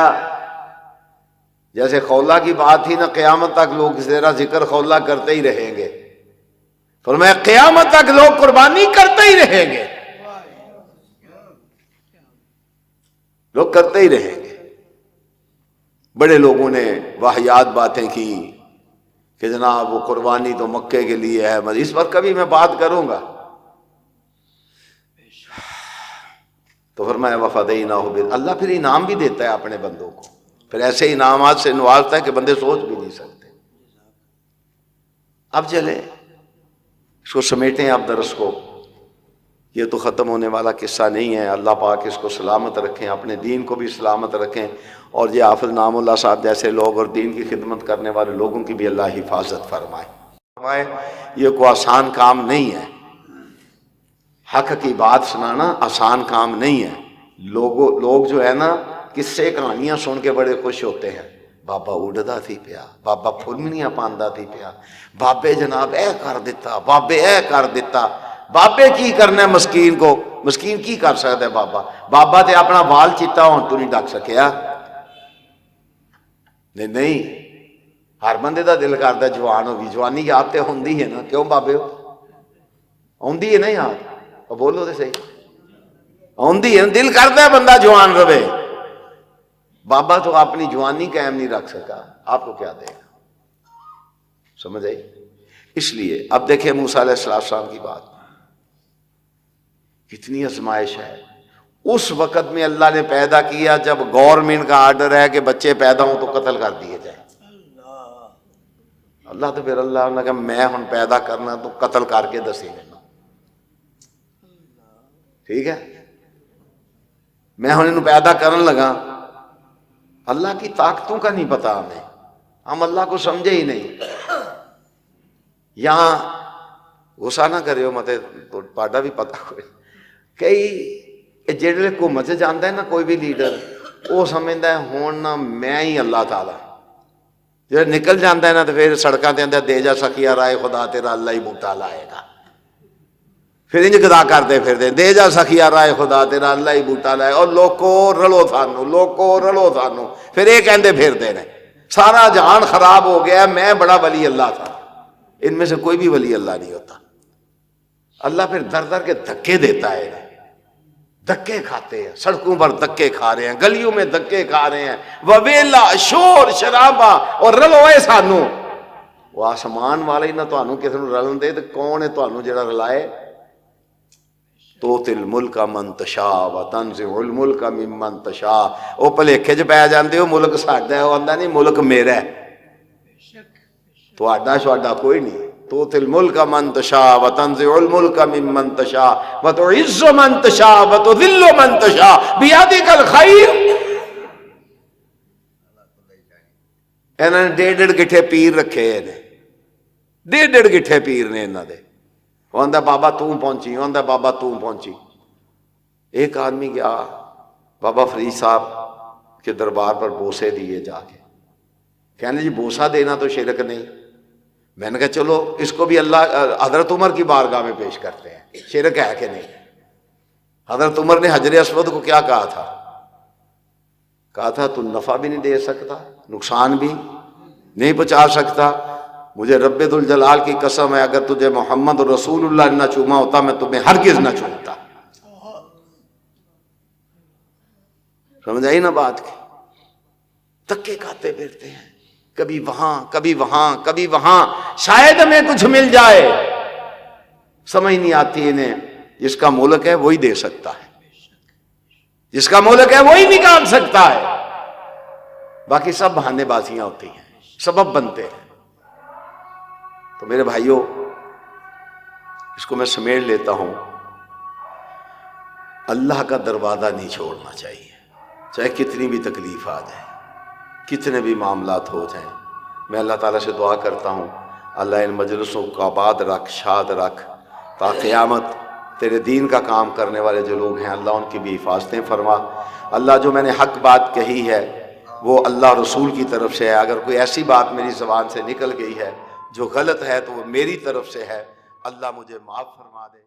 جیسے خولہ کی بات تھی نا، قیامت تک لوگ تیرا ذکر خولہ کرتے ہی رہیں گے۔ فرمایا قیامت تک لوگ قربانی کرتے ہی رہیں گے، لوگ کرتے ہی رہیں گے۔ بڑے لوگوں نے واہیات باتیں کی کہ جناب وہ قربانی تو مکے کے لیے ہے، اس پر کبھی میں بات کروں گا۔ تو فرمایا وَفَدَيْنَاهُ، اللہ پھر انعام بھی دیتا ہے اپنے بندوں کو، پھر ایسے انعامات سے نوازتا ہے کہ بندے سوچ بھی نہیں سکتے۔ اب چلیں اس کو سمیٹیں، آپ درس کو، یہ تو ختم ہونے والا قصہ نہیں ہے۔ اللہ پاک اس کو سلامت رکھیں، اپنے دین کو بھی سلامت رکھیں، اور یہ حافظ نام اللہ صاحب جیسے لوگ اور دین کی خدمت کرنے والے لوگوں کی بھی اللہ حفاظت فرمائے۔ یہ کوئی آسان کام نہیں ہے، حق کی بات سنانا آسان کام نہیں ہے۔ لوگ جو ہے نا قصے کہانیاں سن کے بڑے خوش ہوتے ہیں، بابا اڑدا تھی پیا، بابا پھرمنیاں پاندا تھی پیا، بابے جناب اے کر دیتا، بابے اے کر دیتا۔ بابے کی کرنا ہے مسکین کو؟ مسکین کی کر سکتا ہے بابا؟ بابا تے اپنا وال چٹا ہون تو نہیں ڈک سکیا۔ نہیں، ہر بندے دا دل کردا جوان ہوگی، جوانی یاد تے ہوندی ہے نا، کیوں بابے ہو؟ آندی ہے نا یاد؟ اور بولو تو صحیح، آندی ہے، دل کرتا ہے بندہ جوان رہے۔ بابا تو اپنی جوانی قائم نہیں رکھ سکا، آپ کو کیا دے گا؟ سمجھ آئی؟ اس لیے اب دیکھیں موسیٰ علیہ السلام کی بات، کتنی آزمائش ہے۔ اس وقت میں اللہ نے پیدا کیا جب گورنمنٹ کا آرڈر ہے کہ بچے پیدا ہوں تو قتل کر دیے جائیں۔ اللہ تو پھر اللہ نے کہا میں ہن پیدا کرنا تو قتل کر کے دسی لینا، ٹھیک ہے، میں ہن انہوں پیدا کرن لگا۔ اللہ کی طاقتوں کا نہیں پتا ہمیں، ہم اللہ کو سمجھے ہی نہیں۔ یہاں غصہ نہ کرے ہو، متے پاڈا بھی پتا ہوئے، کئی جڑے حکومت سے جانتا ہے نا کوئی بھی لیڈر، وہ سمجھتا ہے ہون نہ میں ہی اللہ تعالیٰ، جب نکل جاتا ہے نا تو پھر سڑکاں تے اندر دے جا سکیا رائے خدا تیرا اللہ ہی بوٹا لائے گا، پھر انج گدا کرتے پھر دے جا سکیا رائے خدا تیرا اللہ ہی بوٹا لائے، اور لوکو رلو تھانو، لوکو رلو تھانو، پھر یہ کہندے پھرتے ہیں سارا جہان خراب ہو گیا، میں بڑا ولی اللہ تھا۔ ان میں سے کوئی بھی ولی اللہ نہیں ہوتا۔ اللہ پھر در در کے دھکے دیتا ہے، دھکے کھاتے ہیں، سڑکوں پر دھکے کھا رہے ہیں، گلیوں میں دھکے کھا رہے ہیں، وبیلا شور شرابہ اور رلوئے سانو۔ وہ آسمان والے نہ تانوں کسی نوں رلن دے، تو کون ہے تانوں جڑا رلائے؟ توتی الملک من تشاء وتنزع الملک ممن تشاء۔ وہ بھلیکھے چ پی جاندے ہو ملک ساڈا ہے، وہ آندا نہیں ملک میرا ہے، تہاڈا شاڈا کوئی نہیں۔ توتی الملک من تشاء وتنزع الملک ممن تشاء وتعز من تشاء وتذل من تشاء بیدک الخیر۔ انہوں نے 1.5 گٹھے پیر رکھے ہیں، 1.5 گٹھے پیر نے انہوں نے۔ وہ آندا بابا تو پہنچی، وہ آندا بابا تو پہنچی۔ ایک آدمی گیا بابا فرید صاحب کے دربار پر بوسے دیے جا کے، کہنے جی بوسہ دینا تو شرک نہیں۔ میں نے کہا چلو اس کو بھی اللہ حضرت عمر کی بارگاہ میں پیش کرتے ہیں، شرک ہے کہ نہیں؟ حضرت عمر نے حجر اسود کو کیا کہا تھا؟ کہا تھا تو نفع بھی نہیں دے سکتا، نقصان بھی نہیں پہنچا سکتا، مجھے رب ذوالجلال کی قسم ہے اگر تجھے محمد رسول اللہ نہ چوما ہوتا میں تمہیں ہرگز نہ چومتا۔ سمجھ آئی نا بات کی؟ دھکے کھاتے پھرتے ہیں، کبھی وہاں کبھی وہاں کبھی وہاں، شاید ہمیں کچھ مل جائے، سمجھ نہیں آتی انہیں۔ جس کا ملک ہے وہی دے سکتا ہے، جس کا ملک ہے وہی نکال سکتا ہے، باقی سب بہانے بازیاں ہوتی ہیں، سبب بنتے ہیں۔ تو میرے بھائیوں اس کو میں سمیٹ لیتا ہوں، اللہ کا دروازہ نہیں چھوڑنا چاہیے، چاہے کتنی بھی تکلیف آ جائے، کتنے بھی معاملات ہو جائیں۔ میں اللہ تعالیٰ سے دعا کرتا ہوں اللہ ان مجلسوں کو آباد رکھ، شاد رکھ، تا قیامت تیرے دین کا کام کرنے والے جو لوگ ہیں اللہ ان کی بھی حفاظتیں فرما۔ اللہ جو میں نے حق بات کہی ہے وہ اللہ رسول کی طرف سے ہے، اگر کوئی ایسی بات میری زبان سے نکل گئی ہے جو غلط ہے تو وہ میری طرف سے ہے، اللہ مجھے معاف فرما دے۔